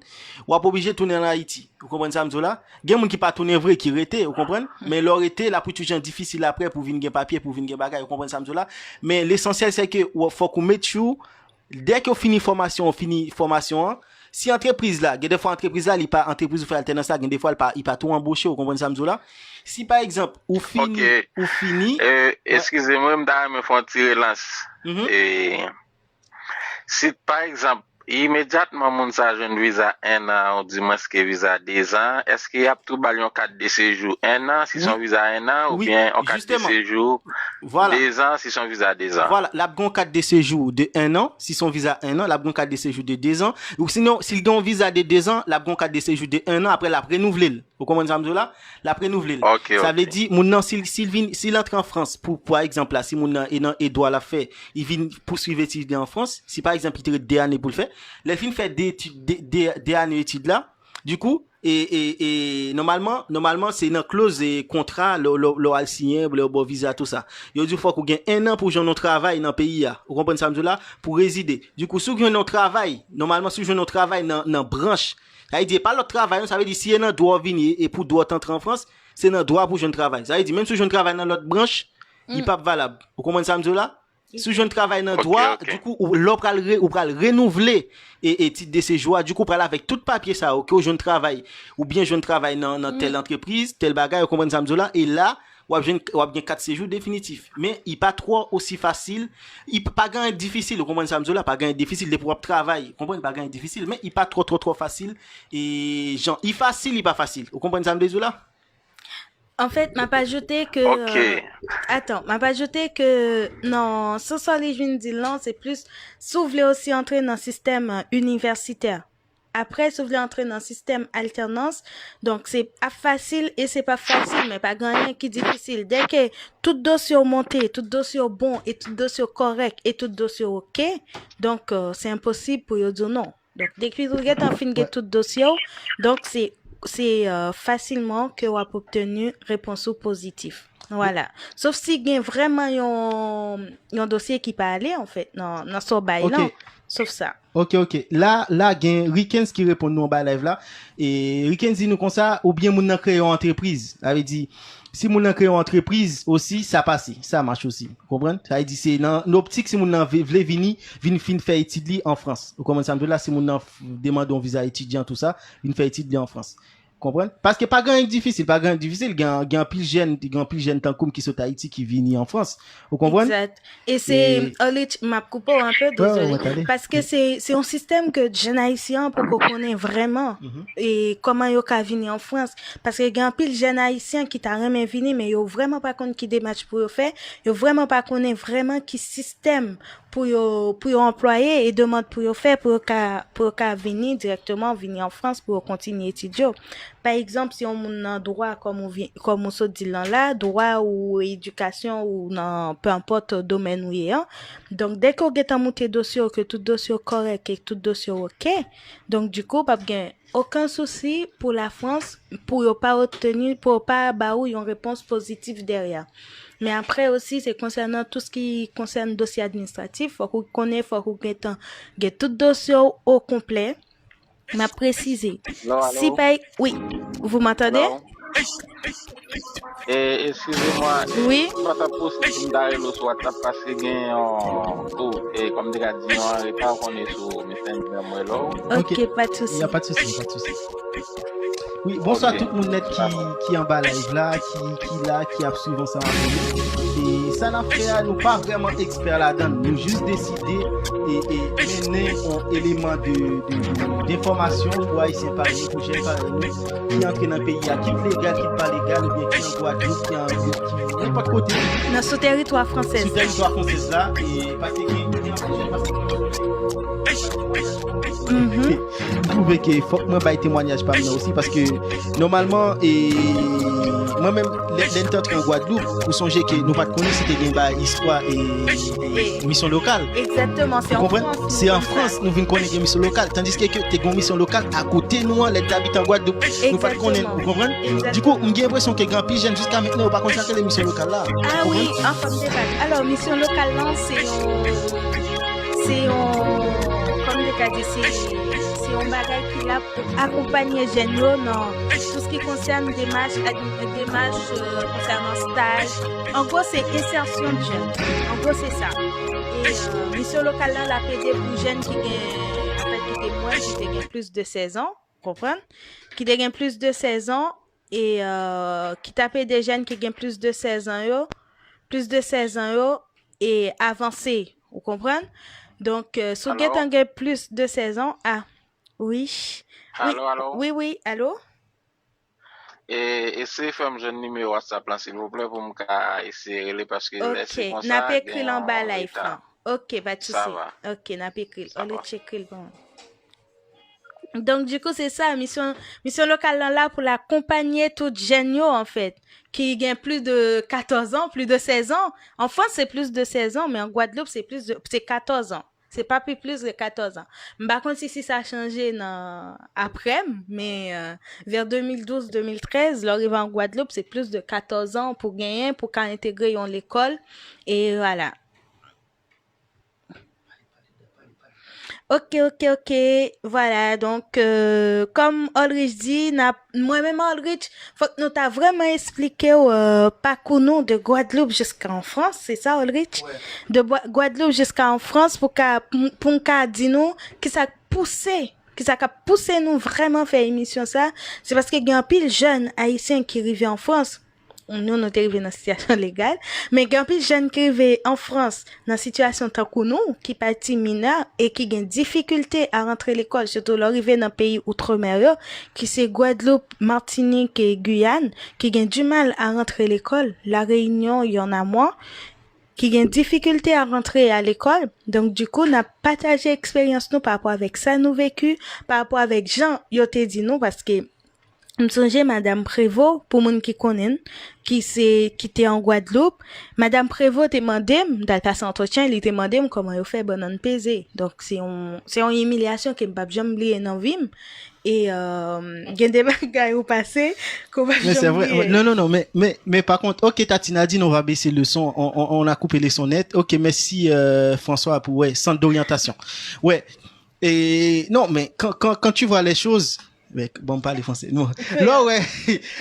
ou pas obligé de tourner en Haïti. Vous comprenez ça m'zola? Gen moun qui pas tourner vrai qui rete, vous comprenez? Mais leur été là pour toujours difficile après pour venir papier, pour venir bagay, vous comprenez ça m'zola? Mais l'essentiel c'est que faut qu'on mette chou dès qu'on finit formation, si entreprise là, des fois entreprise là, il pas entreprise ou fait alternance là, des fois il pas tout embauché, vous comprenez ça m'zola? Si par exemple ou fini
excusez-moi me font tirer lance. Si par exemple immédiatement mon ça jeune visa 1 an ou du moins que visa 2 ans, est-ce qu'il y a tout balion carte de séjour 1 an si son visa 1 an ou bien en carte de séjour 2 ans si son visa 2 ans.
Voilà, la bon carte de séjour de 1 an si son visa 1 an, la bon carte de séjour de 2 ans ou sinon s'il donne visa de 2 ans, la bon carte de séjour de 1 an après la renouveler. Vous comprenez ça là? La renouveler. Ça veut dire mon nan s'il entre en France pour par exemple là si mon nan et doit la faire, il vient poursuivre études en France, si par exemple il te 2 années pour le faire, les filles fait des années études là, du coup et normalement c'est une clause et contrat le al signer le bon visa tout ça. Il dit faut qu'on gagne 1 an pour joindre notre travail dans pays là. Vous comprenez ça là pour résider. Du coup si vous gagne notre travail, normalement si vous gagne notre travail dans branche, ça veut dire pas l'autre travail, ça veut dire si un doit venir et pour doit entrer en France, c'est un droit pour joindre travail. Ça veut dire même si je travaille dans l'autre branche, il pas valable. Vous comprenez ça là? Si je travaille dans droit, du coup ou pral renouveler et titre de séjour, du coup pral avec tout papier ça que je travaille ou bien je travaille dans telle entreprise, tel bagage, vous comprenez ça là et là ou bien 4 séjours définitifs. Mais il pas trop aussi facile, il pas gain difficile, vous comprenez ça là, pas gain difficile de pouvoir travailler, vous comprenez pas gain difficile, mais il pas trop facile et genre il facile, il pas facile. Vous comprenez ça là?
En fait, m'a pas ajouté que m'a pas ajouté que non, ce soit les jeunes dit là, c'est plus si vous voulez aussi entrer dans le système universitaire. Après, si vous voulez entrer dans le système alternance, donc c'est pas facile et c'est pas facile, mais pas rien qui est difficile. Dès que tout dossier monté, tout dossier bon et tout dossier correct et tout dossier OK, donc c'est impossible pour vous dire non. Donc dès que vous avez fini tout dossier, donc c'est facilement que vous avez obtenu réponse positive. Voilà. Sauf si il y a vraiment un dossier qui peut aller, en fait, dans ce bail là. Sauf ça.
Ok. Là, il y a Rikens qui répond nous en bas live là. Et Rikens dit nous comme ça, ou bien moun nan créer une entreprise. Ça veut dire, si moun nan créer une entreprise aussi, ça passe. Ça marche aussi. Vous comprenez? Ça veut dire, c'est dans l'optique, si moun nan vle vini fin faire étudier en France. Vous comprenez ça? Là, si moun nan demande un visa étudiant, tout ça, vin faire étudier en France. Comprendre parce que pas grand difficile gain pile jeune tant comme qui sont Haïti qui viennent en France, vous comprenez?
Exact. Et c'est m'a coupé un peu désolé parce que c'est un système que jeunes haïtiens pour qu'on connaisse vraiment et comment yo ka venir en France parce que gain pile jeunes haïtiens qui t'a jamais venir mais yo vraiment pas connaît qui démarche pour yo faire, yo vraiment pas connaît vraiment qui système pour yo employer et demande pour yo faire pour venir directement venir en France pour continuer étudier. Par exemple, si on a droit comme on se dit là, droit ou éducation ou non, peu importe domaine où il est. Donc, dès qu'on get un monté dossier, que tout dossier correct et tout dossier OK, donc du coup, pas bien aucun souci pour la France pour pas obtenir, pour pas avoir une réponse positive derrière. Mais après aussi, c'est concernant tout ce qui concerne dossier administratif, faut qu'on connaisse, faut qu'on get tout dossier au complet. M'a précisé. Si pas, oui, vous m'entendez?
Excusez-moi.
Oui.
Pas possible d'aller le soir passer gain et comme déjà dit on pas connaît sur Messenger.
OK, pas de souci.
Il y a pas de souci. Oui, bonsoir tout le monde net qui en bas live là, qui a suivi ça. Et ça n'a fait nous pas vraiment experts là-dedans, nous juste décider et mener un élément d'information pour Haïtien parler, pour Jeune parler, qui entre dans le pays, qui est légal, qui pas légal, ou bien qui est en Guadeloupe, qui est n'importe côté.
Dans ce territoire français.
Sur le territoire français là, et parce que Trouve que faut que moi bail témoignage par moi aussi parce que normalement et moi-même l'entente en Guadeloupe pour songer que nous pas connaître c'était gain ba histoire et mission locale.
Exactement, c'est en France.
C'est en France nous venons connaître mission locale tandis que t'es une mission locale à côté nous les habitants en Guadeloupe nous pas connaître, vous comprenez? Du coup, j'ai l'impression que grand pays jeune jusqu'à maintenant pas consacrer les missions locales là.
Ah oui, en forme de vague. Alors mission locale là c'est comme des cas c'est un bagage qui là pour accompagner les jeunes dans tout ce qui concerne démarches concernant stage. En gros, c'est insertion de jeunes. En gros, c'est ça. Et mission locale là, la PD pour jeunes qui étaient moins, qui gagnent plus de 16 ans, comprendre? Qui gagnent plus de 16 ans et qui tapent des jeunes qui gagnent plus de 16 ans et avancés, vous comprenez? Donc, si vous avez plus de 16 ans, oui. Oui, allô?
Et c'est femme jeune numéro WhatsApp là, s'il vous plaît, pour me essayer parce que
c'est comme ça. Ok, n'a pas écrit en bas live là. Ok, pas de souci. Ok, n'a pas écrit. On va checker bon. Donc, du coup, c'est ça, mission locale là pour l'accompagner toute jeune en fait, qui gagne plus de 14 ans, plus de 16 ans. En France, c'est plus de 16 ans, mais en Guadeloupe, c'est 14 ans. C'est pas plus de 14 ans. Par contre, si ça a changé après, mais vers 2012-2013, l'arrivée en Guadeloupe, c'est plus de 14 ans pour gagner, pour qu'on intègre l'école. Et voilà. Ok. Voilà, donc, comme Ulrich dit, moi-même Ulrich, faut que nous t'a vraiment expliqué parcours nous de Guadeloupe jusqu'en France, c'est ça Ulrich? Ouais. De Guadeloupe jusqu'en France pour qu'on dise nous qui ça a poussé nous vraiment faire émission ça, c'est parce que il y a un pile jeune haïtien qui arrivé en France. Nous sommes arrivés dans une situation légale, mais il y a un peu de jeunes qui arrivent en France dans une situation tant que nous, qui partent mineurs et qui ont des difficultés à rentrer à l'école, surtout l'arrivée dans un pays outre-mer, qui c'est Guadeloupe, Martinique et Guyane, qui ont du mal à rentrer à l'école. La Réunion, il y en a moins, qui ont des difficultés à rentrer à l'école. Donc, du coup, on a partagé l'expérience nous par rapport avec ça, nous vécu, par rapport avec Jean, il te dit nous, parce que me songe Madame Prévost pour moun qui connaît qui était en Guadeloupe. Madame Prévost te demandé dans passer entretien, il te demandé comment il fait bonne pesé. Donc c'est une humiliation que m'pas jamais oublier dans vie et gen des bagages au passé qu'on va
jamais. Mais c'est vrai. Non mais par contre, OK Tatina dit on va baisser le son, on a coupé les sonnettes. OK, merci François pour centre d'orientation. Ouais. Et non mais quand tu vois les choses bon parler français non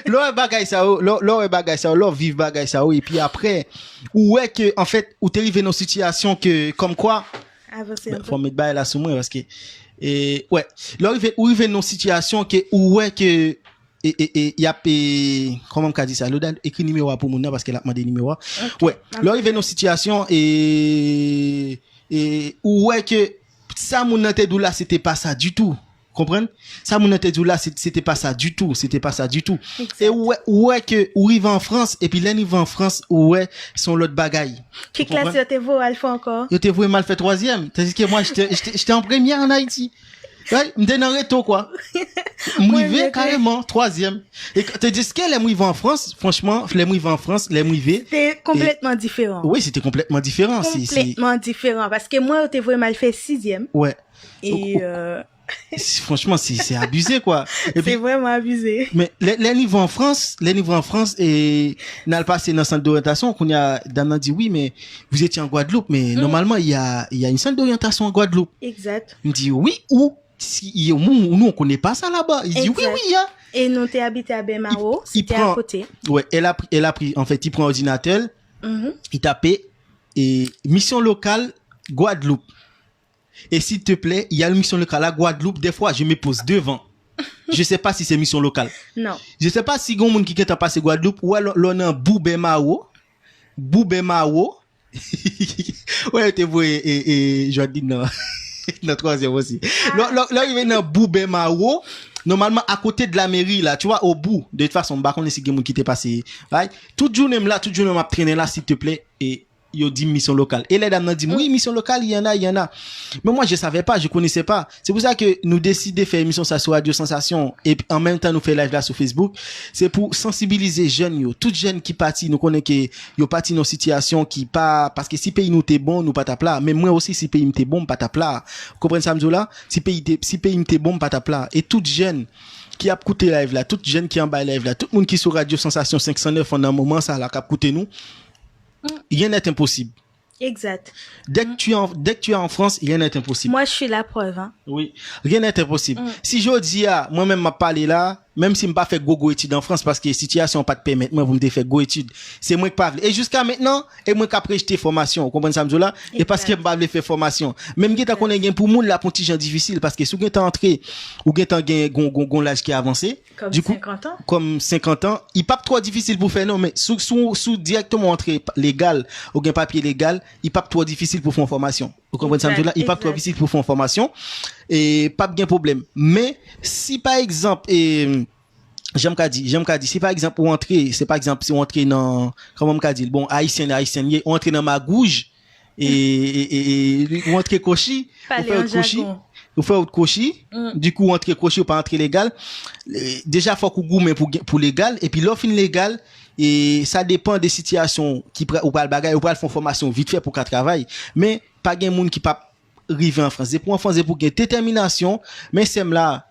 là bagay ça là vivre bagay ça et puis après que en fait où t'es arrivé dans une situation que comme quoi faut mettre bail là sous moi parce que là arrivé dans une situation que que et y a comment on dit ça là écrit numéro pour mon parce qu'elle a demandé numéro là arrivé dans une situation et que ça mon tête là c'était pas ça du tout. Comprendre ça mon tête là c'était pas ça du tout exact. Et que ou il va en France et puis là il va en France son l'autre bagaille
qui classe yo te vaut alpha encore
yo te vaut mal fait troisième c'est-à-dire que moi j'étais en première en Haïti m'était dans reto quoi m'rivé carrément troisième et te dis que les m'rivé en France franchement les m'rivé en France les m'rivé
c'était complètement différent.
Oui, c'était complètement différent
différent parce que moi yo te vaut mal fait sixième et
franchement c'est abusé quoi et
c'est vraiment abusé
mais les niveaux en France et n'a passé dans centre d'orientation qu'on a Damien dit oui mais vous étiez en Guadeloupe mais normalement il y a une centre d'orientation en Guadeloupe
exact
il me dit oui ou si nous on connaît pas ça là-bas il dit oui il y a
et nous t'es habité à Bemao c'était à côté
elle a pris en fait il prend ordinateur il tapait et mission locale Guadeloupe. Et s'il te plaît, il y a une mission locale à Guadeloupe. Des fois, je me pose devant. Je sais pas si c'est mission locale.
Non.
Je sais pas si gon moun qui est passé Guadeloupe ou alors l'on a Boubemao. Ouais, te vois et je dis non. Dans troisième aussi. Là, il vient dans Boubemao. Normalement, à côté de la mairie, là, tu vois, au bout, de toute façon, par contre, si gon moun qui t'est passé, right? Toute journée m'a traîné là, s'il te plaît, et yo dit mission locale. Et les dames m'ont dit, oui, mission locale, il y en a. Mais moi, je savais pas, je connaissais pas. C'est pour ça que nous décidons de faire émission ça sur Radio Sensation et en même temps nous fait live là sur Facebook. C'est pour sensibiliser jeunes yo, toutes jeunes qui parti, nous connaissons que yo parti dans situation qui pas, parce que si pays nous t'es bon, nous pas tape là. Mais moi aussi, si pays m'était bon, pas tape là. Vous comprenez ça, là? Si pays m'était bon, pas tape là. Et toutes jeunes qui a écouté live là, toutes jeunes qui en bas live là, tout le monde qui sur Radio Sensation 509 en un moment ça là, qui a écouté nous. Rien n'est impossible.
Exact.
Dès que tu es en France, rien n'est impossible.
Moi, je suis la preuve, hein.
Oui. Rien n'est impossible. Si je dis moi-même m'a parlé là, même si je pas fait go études en France parce que la situation pas te permettre moi vous me faire go études, c'est moi qui parle. Et jusqu'à maintenant, et moi qui après jeter formation, vous comprenez ça là et parce que je pas faire formation. Même qui t'a connaît gain pour monde là pour petit gens difficile parce que si vous êtes entré ou gain gon l'âge qui est avancé,
comme
du coup
50 ans.
Comme 50 ans, il pas trop difficile pour faire non mais sous directement entrée légal ou gain papier légal, il pas trop difficile pour faire une formation. Vous comprenez ça là, il pas trop difficile pour faire une formation et pas bien problème. Mais si par exemple j'aime qu'à dire si par exemple ou entrer c'est par exemple si on entrer dans comment m'ka dire bon haïtien on entrer dans Magouge et ou entrer Kochi ou faire autre Kochi du coup entrer Kochi ou pas entrer légal déjà faut qu'on goûte pour légal et puis l'offre légal et ça dépend des situations qui ou pas le bagage ou pas faire formation vite fait pour qu'à travail mais pas gain monde qui pas arriver en France c'est pour en France c'est pour gain détermination mais c'est là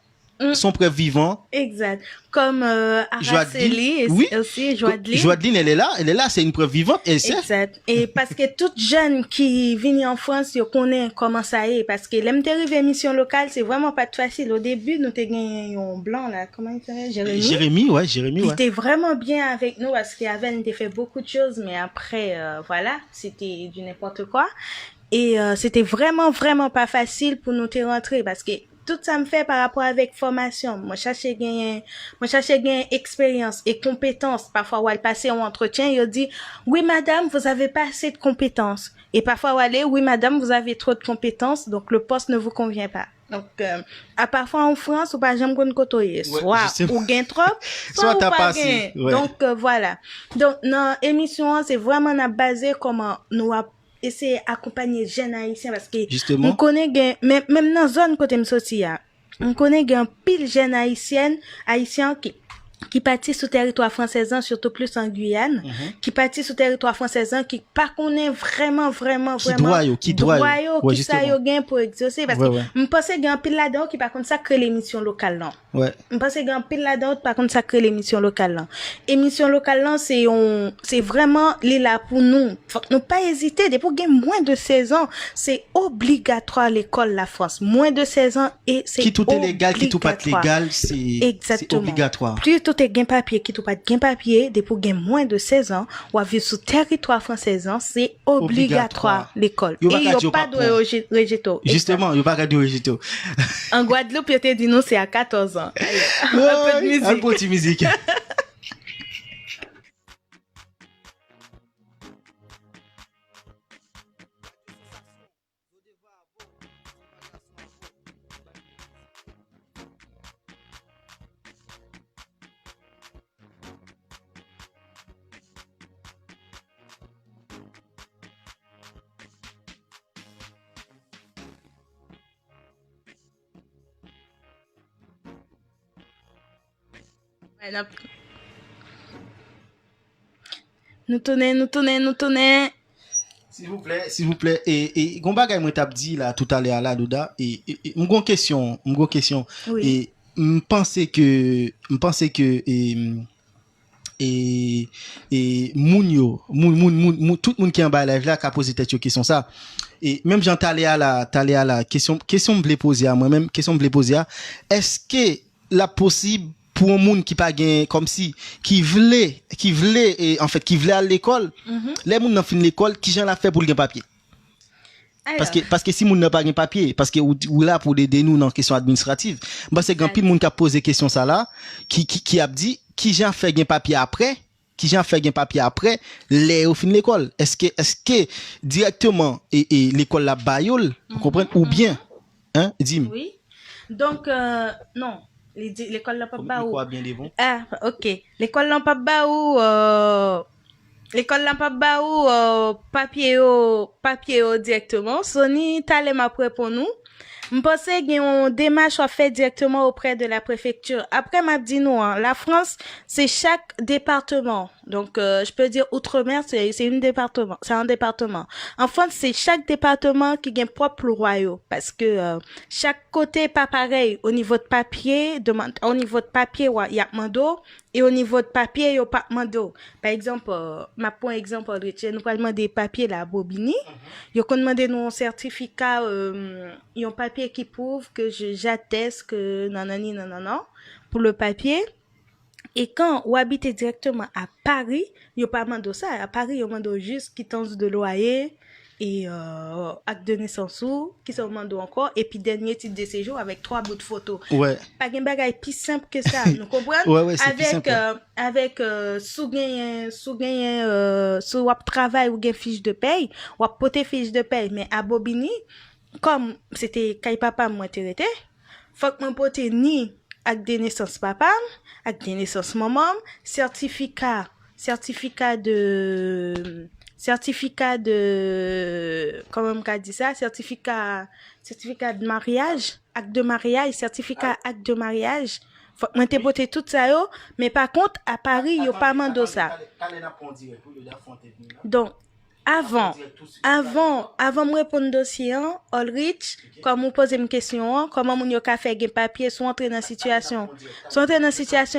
son preuve vivant.
Exact. Comme Araceli aussi,
Joadeline, elle est là, c'est une preuve vivante, elle sait.
Exact. Et parce que toute jeune qui vient en France, yo connaît comment ça est. Parce que l'aime t'arriver émission locale, c'est vraiment pas facile. Au début, nous t'es gagné un blanc, là, comment il s'appelle? Jérémy.
Jérémy.
Il était vraiment bien avec nous parce qu'avant, il était fait beaucoup de choses, mais après, voilà, c'était du n'importe quoi. Et c'était vraiment, vraiment pas facile pour nous te rentrer parce que tout ça me fait par rapport avec formation. Moi chercher gain expérience et compétences. Parfois, ou elle passer en entretien, il dit, oui, madame, vous avez pas assez de compétences. Et parfois, oui, madame, vous avez trop de compétences, donc le poste ne vous convient pas. Donc, à parfois en France, ou pas jamais qu'on côtoyer. Soit, ou gain trop, soit
t'as pas
gain. Donc, voilà. Donc, dans l'émission, c'est vraiment basé comment nous essayer d'accompagner jeunes haïtiens parce que
justement
on connaît même dans zone côté me sorti on connaît un pile jeunes haïtiens qui partit sur territoire français surtout plus en Guyane qui partit sur territoire français qui pas connaît vraiment qui ça yo gain pour exaucer parce que me penser gain pile là-dedans qui par contre ça crée l'émission locale là me penser gain pile là-dedans par contre ça crée l'émission locale là émission locale là c'est vraiment là pour nous faut nous pas hésiter depuis pour gain moins de 16 ans c'est obligatoire l'école la France moins de 16 ans et c'est
qui tout est légal qui tout pas légal c'est obligatoire
plus tout est gain papier qui tout pas gain papier depuis pour gain moins de 16 ans ou à vivre sur territoire français c'est obligatoire l'école et il y a pas de rejeto
justement il y a pas de rejeto
en Guadeloupe il te dit non c'est à 14 ans
un peu de musique
nous tourner
s'il vous plaît et gon bagay moi t'a dit là tout à l'heure là Douda et m'gon question
oui.
et m'pense que et moun tout moun qui en bas live là qui a posé cette question ça et même j'en t'allais à la question me voulait poser à moi-même question me voulait poser à est-ce que la possible pour un monde qui pas gain comme si qui voulait et en fait qui voulait à l'école les moun nan fin l'école qui j'en l'a fait pour le gain papier. Alors. Parce que si moun n'a pas gain papier parce que ou là pour aider nous dans question administrative bah c'est grand pile monde qui a posé question ça là qui a dit qui j'en fait gain papier après les au fin l'école est-ce que directement et l'école la bayol vous comprenez ou bien hein dis-moi.
Oui donc non l'école là pas ou
bien les bons.
ah OK l'école là pas ou l'école n'a pas ba ou papier yo directement. Sony t'allez m'après pour nous. M'pense qu'il y a une démarche à faire directement auprès de la préfecture. Après, m'a dit nous, hein, la France, c'est chaque département. Donc, je peux dire outre-mer, c'est un département. En France, c'est chaque département qui a un propre royaume. Parce que, chaque côté pas pareil. Au niveau de papier, ouais, il y a mando. Et au niveau de papier, il y a pas mando. Par exemple, ma point exemple, nous allons demander papier là, à Bobigny. Ils ont demandé nous un certificat, un papier qui prouve que j'atteste que nanani nanana pour le papier. Et quand on habite directement à Paris, il n'y a pas demandé ça. À Paris, il y a demandé juste quittance de loyer et acte de naissance ou qui sont demandé encore et puis dernier titre de séjour avec 3 bouts de photo.
Ouais.
Pas de bagage plus simple que ça, nous comprenons?
Ouais, c'est plus simple.
Avec sous wap travail ou gen fiche de paye, wap pote fiche de paye, mais à Bobigny, comme c'était kay papa moi terete, faut que moi pote ni acte de naissance papa, acte de naissance maman, certificat de comment on dit ça, certificat de mariage, acte de mariage, certificat acte de mariage. Faut que moi te pote tout ça yo, mais par contre à Paris yo pas mando ça. Donc avant me répondre dossier Ulrich, comme vous posez une question, comment moun yo ka fait gen papier sont entré dans situation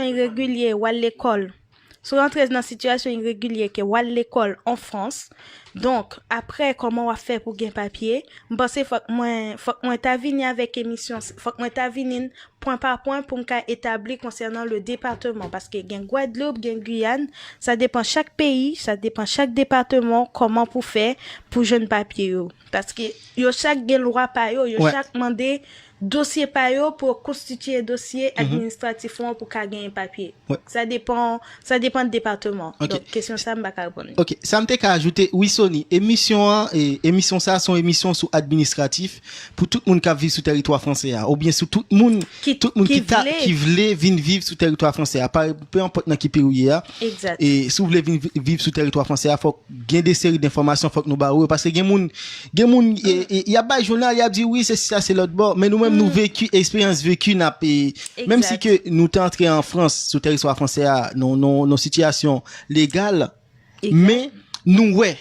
irrégulière ou à l'école. Sont rentrés dans situation irrégulière que ou à l'école en France. Donc après comment on va faire pour gain papier? M'pense faut que moi ta vini avec émission, faut que moi ta vini point par point pour me établir concernant le département parce que gain Guadeloupe, gain Guyane, ça dépend chaque pays, ça dépend chaque département comment pour faire pour jeune papier yo. Parce que yo chaque gain loi pa yo, chaque mandé dossier pa yo pour constituer dossier administratif pour ka gagner papier.
Ouais.
Ça dépend du département.
Okay.
Donc question ça m'ba ka répondre.
OK, ça me t'ai ajouter oui Sony, émission ça sont émission sous administratif pour tout le monde qui vit sur territoire français ou bien sur tout le monde qui voulait venir vivre sur territoire français peu importe dans qui pays
Exact.
et si vous voulez venir vivre sur territoire français faut gagner des séries d'informations faut que nous barou parce que gen moun il y a pas journal il a dit oui c'est ça c'est l'autre bord mais nous même nous vécu expérience vécue n'a même si que nous t'es entré en France sur territoire français nos situations légales mais nous ouais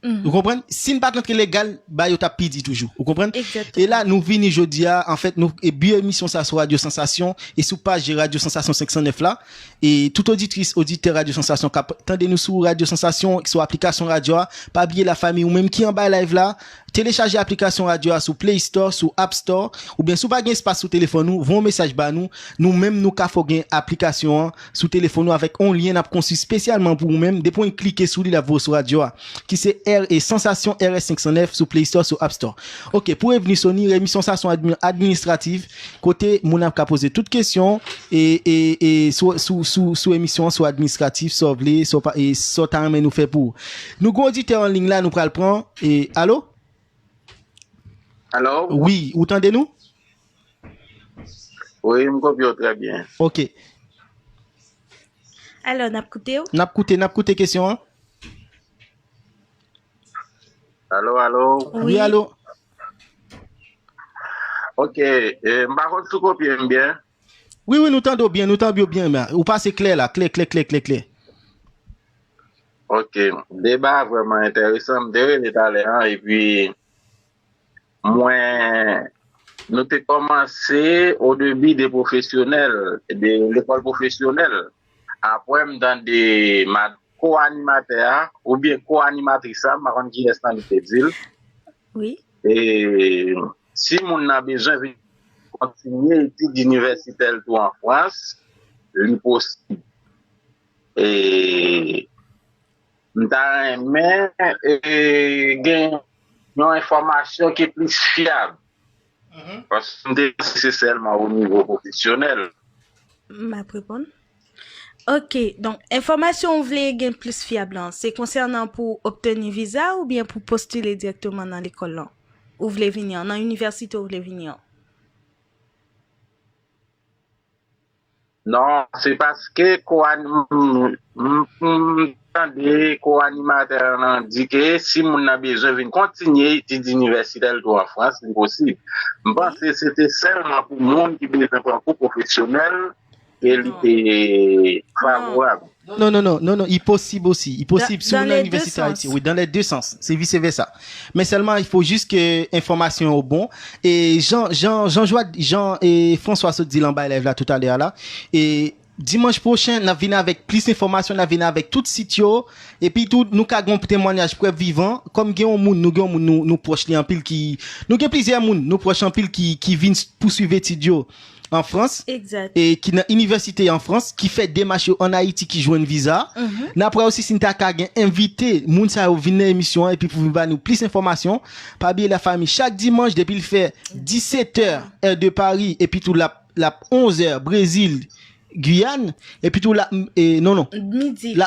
vous comprenez si nous pas rentrer légal bah yo t'a pidi toujours vous comprenez et là nous vini jodi en fait nous et bien émission ça sur Radio Sensation et sur page Radio Sensation 509 là et toute auditrice auditeur Radio Sensation attendez nous sur Radio Sensation sur application radio pas oublier la famille ou même qui en bas live là télécharger application radio sur Play Store, sur App Store ou bien sous pas gain espace sur téléphone nous, vont message ba nous même nous ka faut gain application sur téléphone nous avec un lien n'a conçu spécialement pour vous même des points cliquer sur la voix sur radio qui c'est R et Sensation RS 509 sur Play Store sur App Store. OK, pour revenir Sony émission ça sont administrative côté mon a poser toutes questions et sous émission sur administratif sauver et ça mais nous fait pour nous auditeur en ligne là nous pral prendre et allô.
Alors?
Oui, vous entendez-nous?
Oui, je me comprends très bien.
OK.
Alors, n'a écouté
question. Hein?
Allô?
Oui, allô?
OK. Par contre, tu comprends bien?
Oui, nous entendons bien, mais ou pas c'est clair là, clair.
OK. Débat vraiment intéressant. Et puis, moi, nous avons commencé au début des professionnels, de l'école professionnelle. Après, dans des co-animateurs ou bien co-animatrices, je qui est dans le dire.
Oui.
Et si on a besoin de continuer l'étude universitaire en France, c'est possible. Et nous avons une information qui est plus fiable. Parce que c'est seulement au niveau professionnel.
Ma réponse. OK, donc information vous voulez gain plus fiable, c'est concernant pour obtenir visa ou bien pour postuler directement dans l'école là. Ou vous voulez venir dans l'université ou vous voulez venir.
Non, c'est parce que co-animateur nan dit que si moun a besoin de continuer études universitaires en France, c'est possible. Je pense que c'était seulement pour monde qui veut un parcours professionnel et il est favorable.
Non, il est possible aussi. Il est possible sur l'université
deux
Haïti. Oui, dans les deux sens. C'est vice-versa. Mais seulement, il faut juste que l'information est bon. Et Jean et François se dit là-bas, là, tout à l'heure, là. Et dimanche prochain, nous venons avec plus d'informations, nous venons avec tout site yo, et puis tout, nous avons un témoignage preuve vivant, comme nous proches en pile qui, nous avons plusieurs moun, nous proches en pile qui viennent poursuivre étudiants en France.
Exact.
Et qui n'a université en France, qui fait des marches en Haïti, qui joue un visa. N'après aussi, si nous avons invité moun sa ou venir émission, et puis pour nous plus d'informations, pas oublier la famille, chaque dimanche, depuis il fait 17h, heure de Paris, et puis tout la 11h, Brésil, Guyane, et puis tout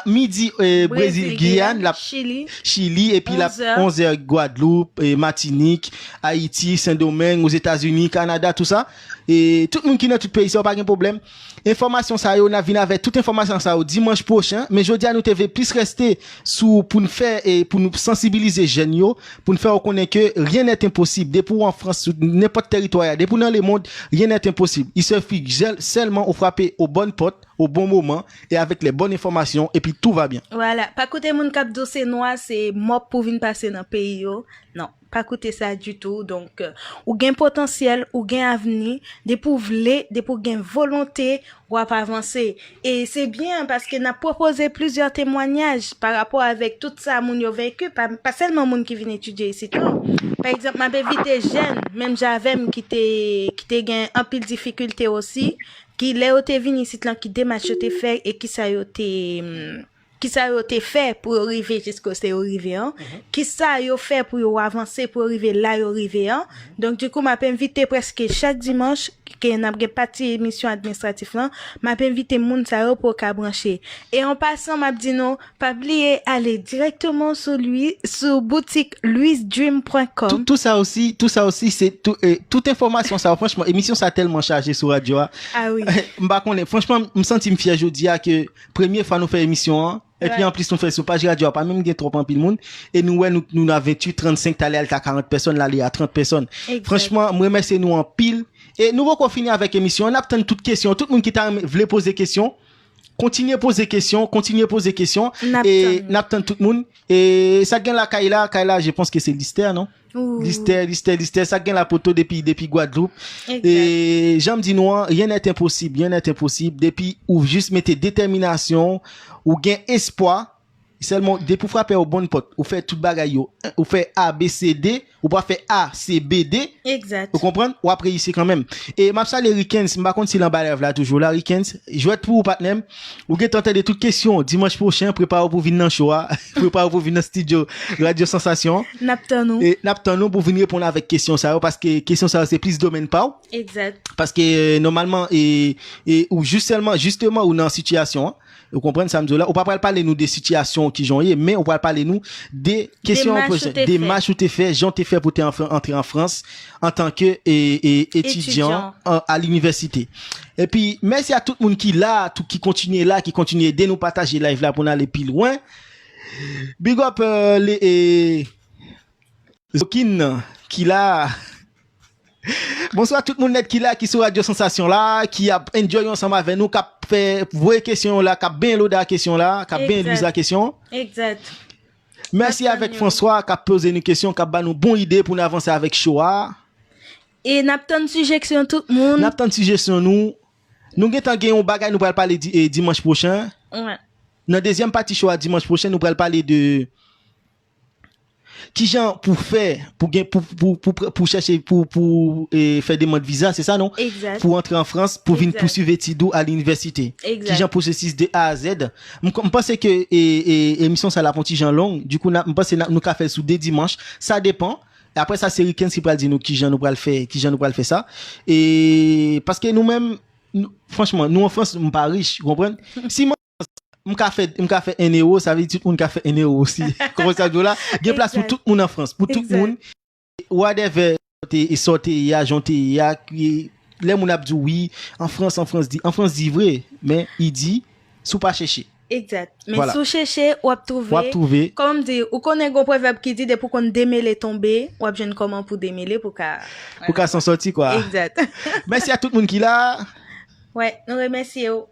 midi Brésil, Guyane, la Chili, et puis la 11h Guadeloupe, Martinique, Haïti, Saint-Domingue, aux États-Unis, Canada, tout ça. Et tout le monde qui est dans tout pays, ça pas de problème. Information ça on a venu avec toute information ça au dimanche prochain, mais je dis à nous TV plus rester sous pour nous faire et pour nous sensibiliser jeunes yo, pour nous faire reconnaître que rien n'est impossible. Depuis en France, n'importe territoire, depuis dans le monde, rien n'est impossible. Il suffit seulement de frapper aux bonnes portes, au bon moment et avec les bonnes informations et puis tout va bien.
Voilà, pas côté moun k'ap dossier noir, c'est mort pour venir passer dans pays yo. Non, pas côté ça du tout. Donc ou gain potentiel, ou gain avenir, des pour vle, des pour gain volonté, ou pas avancer. Et c'est bien parce que n'a proposé plusieurs témoignages par rapport avec tout ça moun yo vécu, pas seulement moun qui vient étudier ici non. Par exemple, m'a invité jeune, même j'avais qui te gain un pile difficulté aussi. Qui l'a été venu ici là qui démarche te fait et qui ça a été fait pour arriver jusqu'au c'est arrivé hein qui ça a fait pour avancer pour arriver là arrivé hein donc du coup m'a invité presque chaque dimanche que n'a pas partie émission administrative là m'a invité moun ça pour ka brancher et en passant m'a dit non pas oublier aller directement sur boutique louisdream.com
tout ça aussi c'est toute information ça franchement émission ça tellement chargé sur radio ah
oui
franchement me senti me fier aujourd'hui que première fois nous fait émission hein? Et puis en plus nous fait sur page radio pas même trop en pile monde et nous avons 28 35 t'aller à 40 personnes là à 30 personnes exact. Franchement me remercie nous en pile et nous allons finir avec émission on attend toutes questions tout le monde qui t'a voulu poser questions continuez poser questions et n'attend tout le monde et ça gagne la Kaila je pense que c'est Lister non Lister ça gagne la poteau depuis Guadeloupe exact. Et j'aime dire non rien n'est impossible depuis ou juste mettez détermination ou gain espoir seulement de pour frapper au bon pote ou faire toute bagaille yo ou faire A B C D ou pas faire A C B D
exact
vous comprenez ou après ici quand même et m'a ça les Rikens m'a contre si l'emballage là toujours là Rikens jouer pour partenaire ou get tenter de toutes questions dimanche prochain préparez pour venir dans show préparez pour venir dans studio Radio Sensation n'attendons pour venir répondre avec questions ça parce que questions ça c'est plus domaine pas
exact
parce que normalement et ou justement ou dans situation vous comprenez ça là on pas parler nous des situations qui ont eu mais on va parler nous des questions des matchs où tu fait Jean t'es fait pour entrer en France en tant que étudiant à l'université et puis merci à tout le monde qui là qui continue de nous partager live là pour aller plus loin big up les Zokin qui là. Bonsoir tout le monde net qui là qui sur Radio Sensation là qui a enjoy ensemble avec nous qui a fait vos questions là qui a bien loadé la question là qui a bien lu la question
exact
merci avec François qui a posé une question qui a ba nous bonne idée pour nous avancer avec choix
et n'attend suggestion tout le monde
n'attend suggestion nous gagner un bagage nous va parler dimanche prochain
ouais
dans deuxième partie choix dimanche prochain nous va parler de qui genre pour faire pour chercher pour faire demande visa c'est ça non
exact.
Pour entrer en France pour venir poursuivre études à l'université
exact.
Qui genre processus de A à Z je pense que émission ça la petit genre long du coup je pense nous qu'a faire sous des dimanches ça dépend et après ça c'est Weekend qui va dire nous qui genre nous va le faire ça et parce que nous-mêmes franchement nous en France on pas riche vous comprenez si m'ka fait 1 euro ça veut dire tout le monde a fait 1 euro aussi comme ça là il y a place pour tout le monde en France pour tout le monde whatever et sortir y a janté y a les moun ap di oui, en France dit vrai, mais il dit sous pas chercher.
Exact. Mais
Voilà.
sous chercher, ou ap trouver. Comme dit, ou connaît un proverbe qui dit de pour qu'on démêler tomber, ou ap jeune comment pour démêler pour qu'à
s'en sortir quoi.
Exact.
Merci à tout le monde qui là.
Ouais, nous remercions.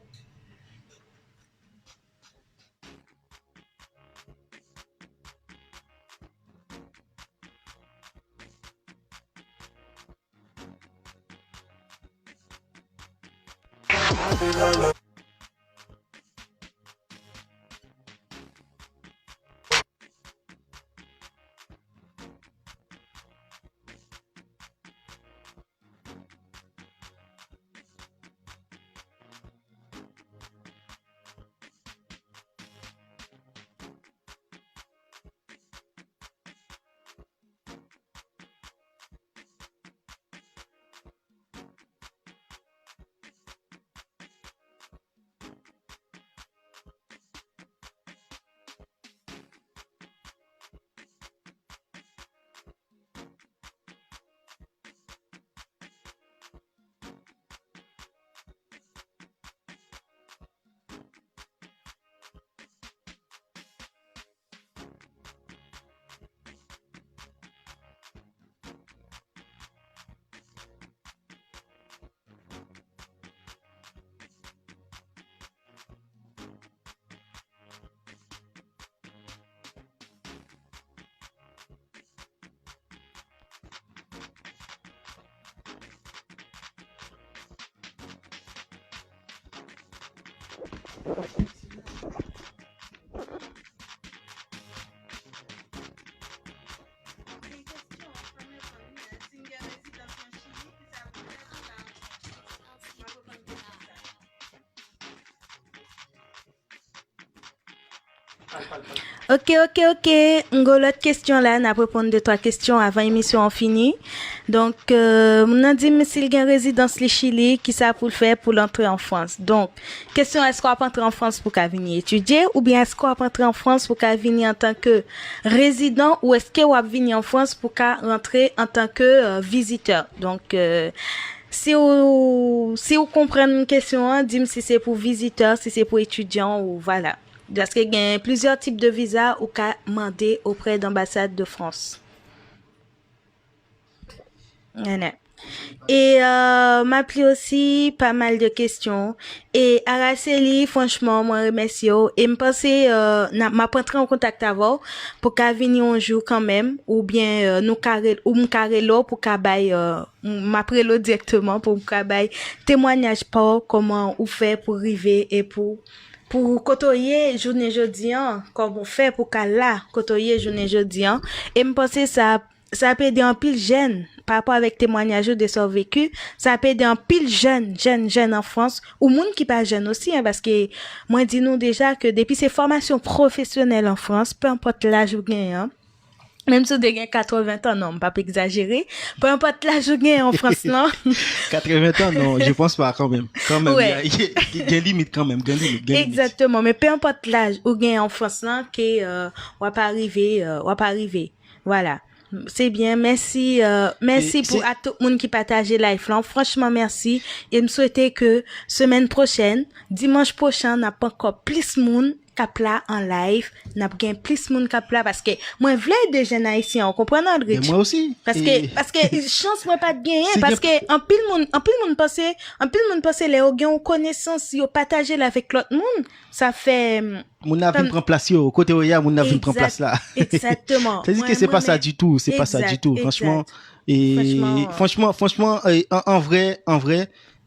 Ok. L'autre question là, n'a répondre de 3 questions avant l'émission en fini. Donc, on a dit, mais s'il y a une résidence le Chili, qui ça pour le faire pour l'entrée en France? Donc, question, est-ce qu'on va entrer en France pour qu'à venir étudier, ou bien est-ce qu'on va entrer en France pour qu'à venir en tant que résident, ou est-ce qu'on va venir en France pour qu'à rentrer en tant que visiteur? Donc, si vous comprenez une question, dites-moi si c'est pour visiteur, si c'est pour étudiant, ou voilà. Parce qu'il y a plusieurs types de visas ou qu'à demander auprès d'ambassade de France. Voilà. Et m'appelé aussi pas mal de questions. Et Araceli, franchement, moi remercie. Et me penser m'a prendre en contact avec pour qu'à venir un jour quand même, ou bien nous carré ou me carré là pour qu'à bail m'après l'eau directement pour qu'à bail témoignage pas comment ou fait pour arriver et pour côtoyer journée jeudi comme on fait pour qu'à là côtoyer journée jeudi et me penser ça peut aider en pile jeune par rapport avec témoignage de son vécu, ça peut aider en pile jeune en France ou monde qui pas jeune aussi parce que moi dis nous déjà que depuis ces formations professionnelles en France, peu importe l'âge ou gain même si vous avez 80 ans, non, pas exagérer. Peu importe l'âge ou gain en France, non.
80 ans, non, je pense pas quand même.
Ouais.
Il y a une limite quand même.
Exactement, mais peu importe l'âge ou gain en France, non, on va pas arriver. Voilà. C'est bien, merci à tout le monde qui partage live là. Franchement, merci. Et me souhaiter que semaine prochaine, dimanche prochain, n'a pas encore plus monde cap là en live, n'a pas plus monde cap là parce que moi v'lais des jeunes haïtiens, on comprend Rich.
Moi aussi.
Parce que chance moi pas de gagner parce que en pile monde passer les ont connaissance, yo partager là avec l'autre monde, ça fait
moun n'a vu prendre place yo côté oya moun n'a vu prendre place là.
Exactement.
C'est-à-dire que c'est pas ça du tout, c'est pas ça du tout franchement. Et franchement en vrai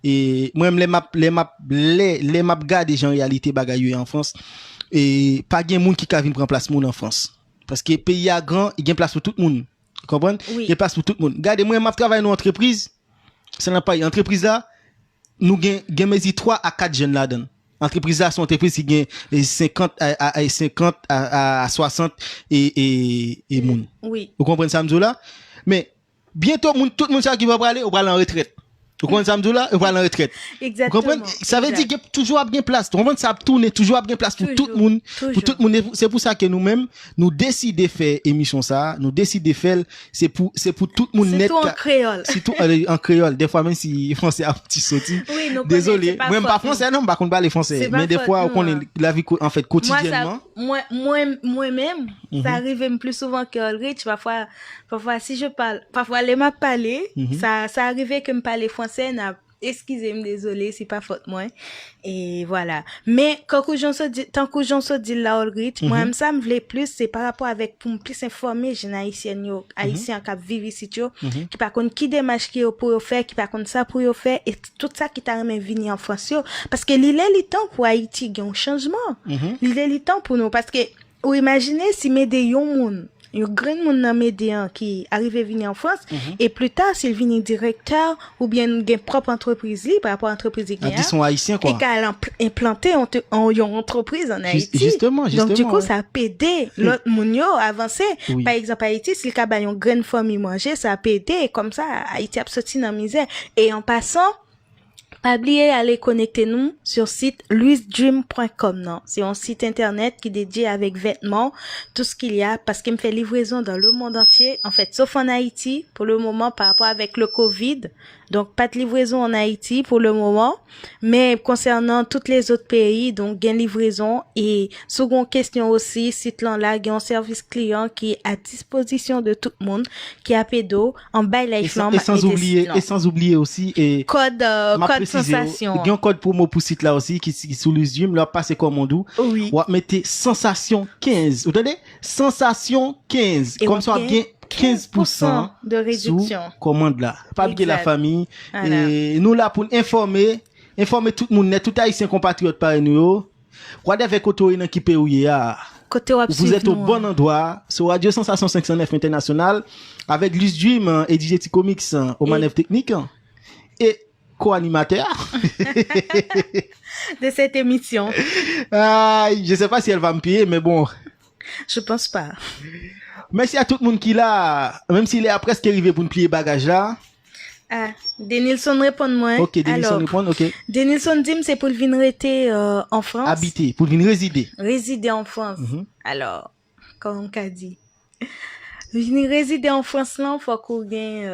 et moi les map garder gens réalité bagaille en France et pas gen moun qui ka vinn prendre place moun en France parce que pays a grand, il y a place pour tout le monde. Vous comprenez? Il y a place pour tout le monde. Regardez moi m'a travaille dans entreprise, c'est n'a pas entreprise là nous gen mes 3 à 4 jeunes là-dedans. Entreprise là son entreprise qui gagne 50 à 60 et moun.
Oui.
Vous comprenez ça m'zo là? Mais bientôt tout le monde ça qui va aller en retraite.
Vous comprenez ça, là, vous allez en retraite.
Exactement.
Vous comprenez? Ça veut dire qu'il y a toujours bien place. Vous comprenez? Ça tourne toujours bien place pour tout le monde. Pour tout le monde. C'est pour ça que nous-mêmes, nous décidons de faire émission ça. Nous décidons de faire, c'est pour tout le monde net.
C'est tout en créole.
C'est tout en créole. Des fois, même si français a un petit sauté.
Oui, nous
désolé. Même pas français, non, par contre, pas les français. Mais des fois, on connaît la vie, en fait, quotidiennement.
Moi-même, ça arrive même plus souvent que Ulrich. Parfois, si je parle, parfois, les m'a parlé, ça arrivait que me parler français, excusez-moi, désolé, c'est pas faute moi. Et voilà. Mais, tant que j'en se dit là, Ulrich, moi, ça me voulait plus, c'est par rapport avec, pour me plus informer, j'ai haïtiens qui vivent ici, qui par contre, qui démarche qui pour faire, qui par contre ça pour faire, et tout ça qui t'a remis venir en France, parce que l'île est le temps pour Haïti, il y a un changement. L'île est le temps pour nous, parce que, ou imaginez si m'aider yon moun, yon grand moun nan médian qui arrive à venir en France, et plus tard, s'il vient directeur, ou bien gen propre entreprise li, par rapport à entreprise qui
Ils sont haïtiens, quoi.
et qu'elle implanté en yon entreprise en Haïti.
Justement.
Donc, du coup, ça a pédé l'autre moun yo avancer.
Oui.
Par exemple, Haïti, si le cas ba yon graine famille manger, ça a pédé. Comme ça, Haïti a sorti dans la misère. Et en passant, pas oublier aller connecter nous sur site louisdream.com, non. C'est un site internet qui est dédié avec vêtements, tout ce qu'il y a, parce qu'il me fait livraison dans le monde entier. En fait, sauf en Haïti, pour le moment, par rapport avec le Covid. Donc, pas de livraison en Haïti pour le moment. Mais concernant tous les autres pays, donc, gain livraison. Et, seconde question aussi, site là, il y a un service client qui est à disposition de tout le monde, qui a pédo, en bail life
et sans oublier aussi, et
code sensation.
Il y a un code promo pour site là aussi, qui sous les yeux, là, passez commandou.
Oui.
Ou mettez sensation 15. Vous entendez? Sensation 15.
Et
comme ça, bien 15%
de réduction.
Sous commande là. Pas oublier la famille.
Voilà.
Et nous là pour informer tout le monde, tout haïtien compatriote par nous. Regardez avec autorité dans qui pays
Côté
vous êtes au bon endroit sur Radio Sensation 509 International avec Luis Dream et DJ T Comics au manœuvre technique et co-animateur
de cette émission.
Je sais pas si elle va me payer, mais bon.
Je pense pas.
Merci à tout le monde qui l'a, même s'il est presque arrivé pour nous plier bagage là.
Ah, Denilson répond moi.
Ok, Denilson répond, ok.
Denilson dit c'est pour venir rester en France.
Habiter, pour venir résider.
Résider en France. Alors, comme on a dit. Venir résider en France là, faut qu'on gagne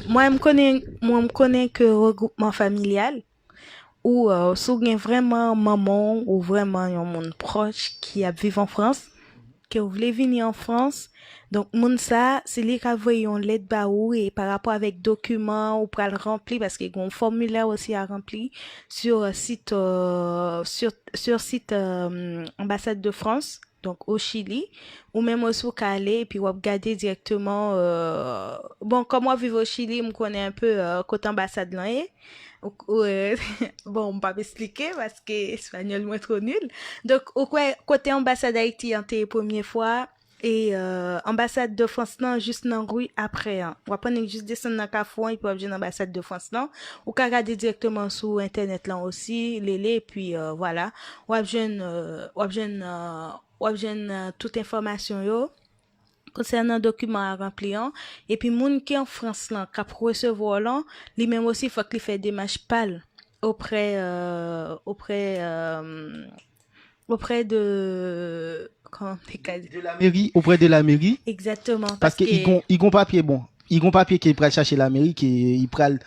moi me connais que regroupement familial ou si gagne vraiment maman ou vraiment un monde proche qui a vécu en France, que vous voulez venir en France. Donc, moun ça, c'est les qui voyons lettre ba ou et par rapport avec documents ou pour le remplir parce qu'il y a un formulaire aussi à remplir sur site ambassade de France, donc au Chili, ou même aussi au Calais et puis on regarder directement bon comme moi vivre au Chili, me connais un peu côté ambassade là bon, on pas expliquer parce que espagnol moi trop nul. Donc au côté ambassade d'Haïti en première fois et ambassade de France non juste dans rue après on va prendre juste descendre dans Carrefour et puis on va ambassade de France non ou regarder directement sur internet là aussi les puis voilà on va toute information yo concernant document à remplir et puis moun qui en France là qui recevoir là lui même aussi faut qu'il fait démarche pâle auprès de comment
de la mairie, auprès de la mairie.
Exactement
parce que ils ont papier bon ils ont papier qui prêt chercher la mairie qui ils prêt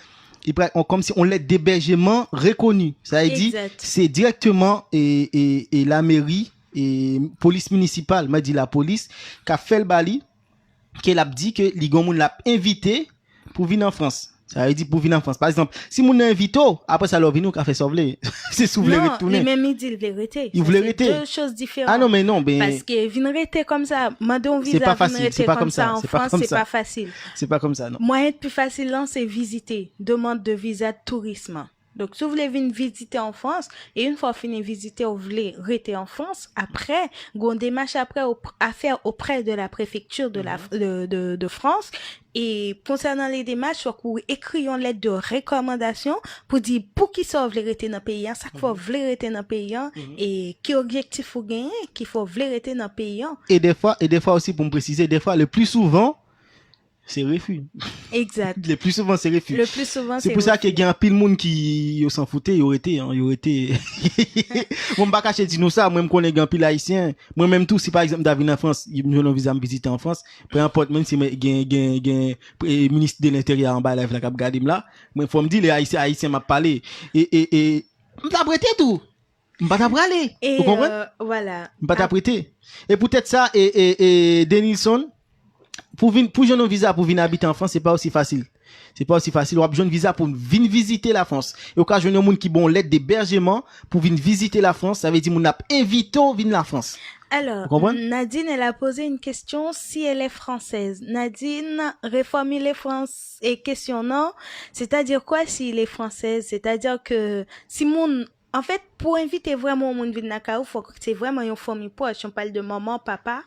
comme si on l'aide d'hébergement reconnu ça veut dire c'est directement et la mairie et police municipale m'a dit la police qui a fait le bali qu'elle a dit que les gens l'a invité pour venir en France. Ça veut dire pour venir en France. Par exemple, si mon invite après ça leur vient qu'a fait sauver. C'est souvler retourner.
Non, même il dit vérité.
Il voulait rester.
Deux choses différentes.
Ah non mais non, ben
parce que venir rester comme ça, mandon visa
c'est pas facile, c'est pas comme ça
en France, c'est pas facile.
C'est pas comme ça non.
Moyen plus facile là c'est visiter, demande de visa de tourisme. Donc, si vous voulez venir visiter en France, et une fois fini visiter, vous voulez rester en France, après, vous avez démarche après à faire auprès de la préfecture de France. Et concernant les démarches, vous écrivez une lettre de recommandation pour dire pour qui ça vous voulez rester dans le pays, ça qu'il faut voulez rester dans le pays, et quel objectif vous gagnez, qu'il faut voulez rester dans le pays.
Et des fois aussi, pour me préciser, des fois, le plus souvent, c'est refus.
Exact.
Le plus souvent, c'est refus.
Le plus souvent,
c'est pour ça qu'il y a un pile monde qui s'en foutait, il aurait été. Moi, je pas cacher dire nous ça, moi, je connais un pile haïtien. Moi, même tout, si par exemple, David en France, il me visa me visiter en France, peu importe, même si il ministre de l'Intérieur en bas, là, il a regardé là, moi, il faut me dire, les haïtiens m'a parlé. Et, m'ta prêté tout. M'pa t'a pralé. Vous comprenez?
Voilà.
M'pa t'a prêté. Et peut-être ça, et Denilson, pour jouer un visa pour venir habiter en France, c'est pas aussi facile. C'est pas aussi facile. On a besoin de visa pour venir visiter la France. Et au cas où il y a un monde qui bon l'aide d'hébergement pour venir visiter la France, ça veut dire qu'on a invité à venir la France.
Alors, Nadine, elle a posé une question si elle est française. Nadine, reformuler France et questionnant, c'est-à-dire quoi s'il est française? C'est-à-dire que si mon en fait, pour inviter vraiment mon venir dans faut que c'est vraiment une famille proche. On parle de maman, papa,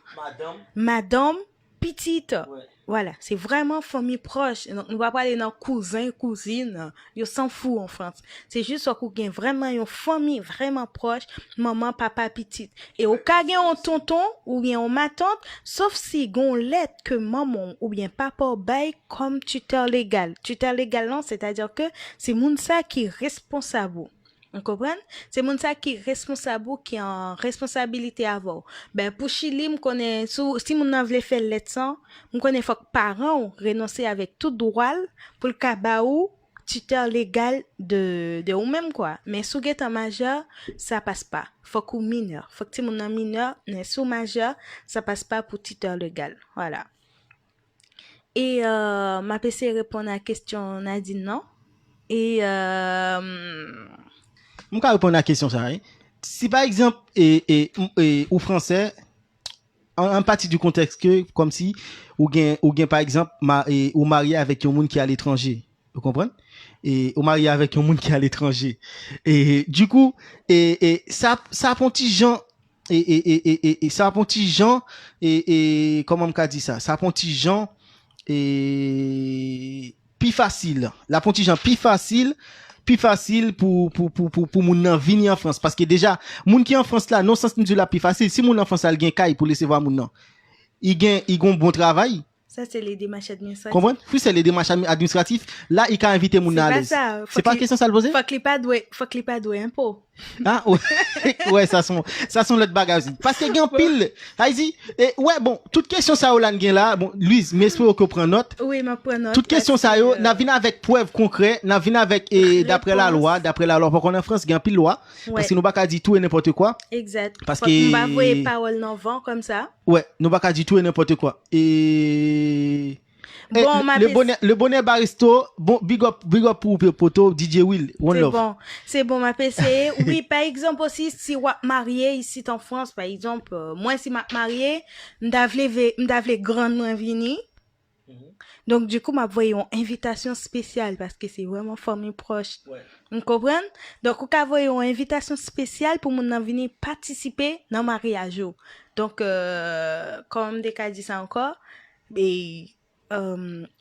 madame, petite. Ouais. Voilà, c'est vraiment famille proche. Donc, on va pas aller dans cousin, cousine. Ils s'en fout en France. C'est juste qu'on gagne vraiment une famille vraiment proche, maman, papa, petite. Et au cas où un tonton ou bien ma tante, sauf si gon lettre que maman ou bien papa bail comme tuteur légal. Tuteur légal non, c'est-à-dire que c'est moun ça qui est responsable. On comprend? C'est mon ça qui est responsable, qui a en responsabilité à avoir. Ben, pour Chili, me connaît, si mon n'a voulu faire l'élection, me connaît faut que parents renoncer avec tout droit pour le cabaou, tuteur légal de ou même quoi. Mais sous guet en majeur, ça passe pas. Faut qu'on mineur. Faut que si mon mineur, mais sous majeur, ça passe pas pour tuteur légal. Voilà. Et, ma PC répond à la question, Nadine, non? Et,
je vais répondre à la question ça. Hein? Si par exemple, ou français, en partie du contexte que, comme si, ou gain par exemple, ou marié avec un monde qui est à l'étranger. Vous comprenez? Et ou marié avec un monde qui est à l'étranger. Et du coup, ça prend petit gens, ça prend petit gens, comment on dit ça? Ça prend petit gens, plus facile. La prend petit gens plus facile pour moun nan venir en France parce que déjà moun qui en France là non sens nous la plus facile si moun en France a gen kay pour laisser voir moun nan il gon bon travail.
Ça, c'est les démarches administratives.
Comment? Puis c'est les démarches administratives. Là, il a invité moun nan à l'aise. C'est pas question ça le poser?
Faut qu'il pas doué impôt.
Ah, ouais. Ouais, ça sont l'autre bagage aussi. Parce que gen pile, Haïti, ouais, bon, toute question ça ou là, là, bon, Louise, mais espère que prend note.
Oui, ma prend note.
Toute question ça yo, n'a vinn avec preuve concrète, n'a vinn avec, d'après la loi, pour qu'on en France, gen pile loi. Ouais. Parce que nous pas dire tout et n'importe quoi.
Exact.
Parce que.
On va voyer parole dans vent comme ça.
Ouais, nous pas dire tout et n'importe quoi. Et. Bon, le bonnet Baristo, bon, big up pour poto, DJ Will, one love.
C'est bon, ma PC. Oui, par exemple aussi, si vous marié ici en France, par exemple, moi, si m'a marié, m'davle grandement vini. Donc, du coup, m'a voyé une invitation spéciale parce que c'est vraiment famille proche. Ouais. Vous comprenez? Donc, vous avez une invitation spéciale pour mon venir participer dans le mariage. Donc, comme des cas dit ça encore, mais,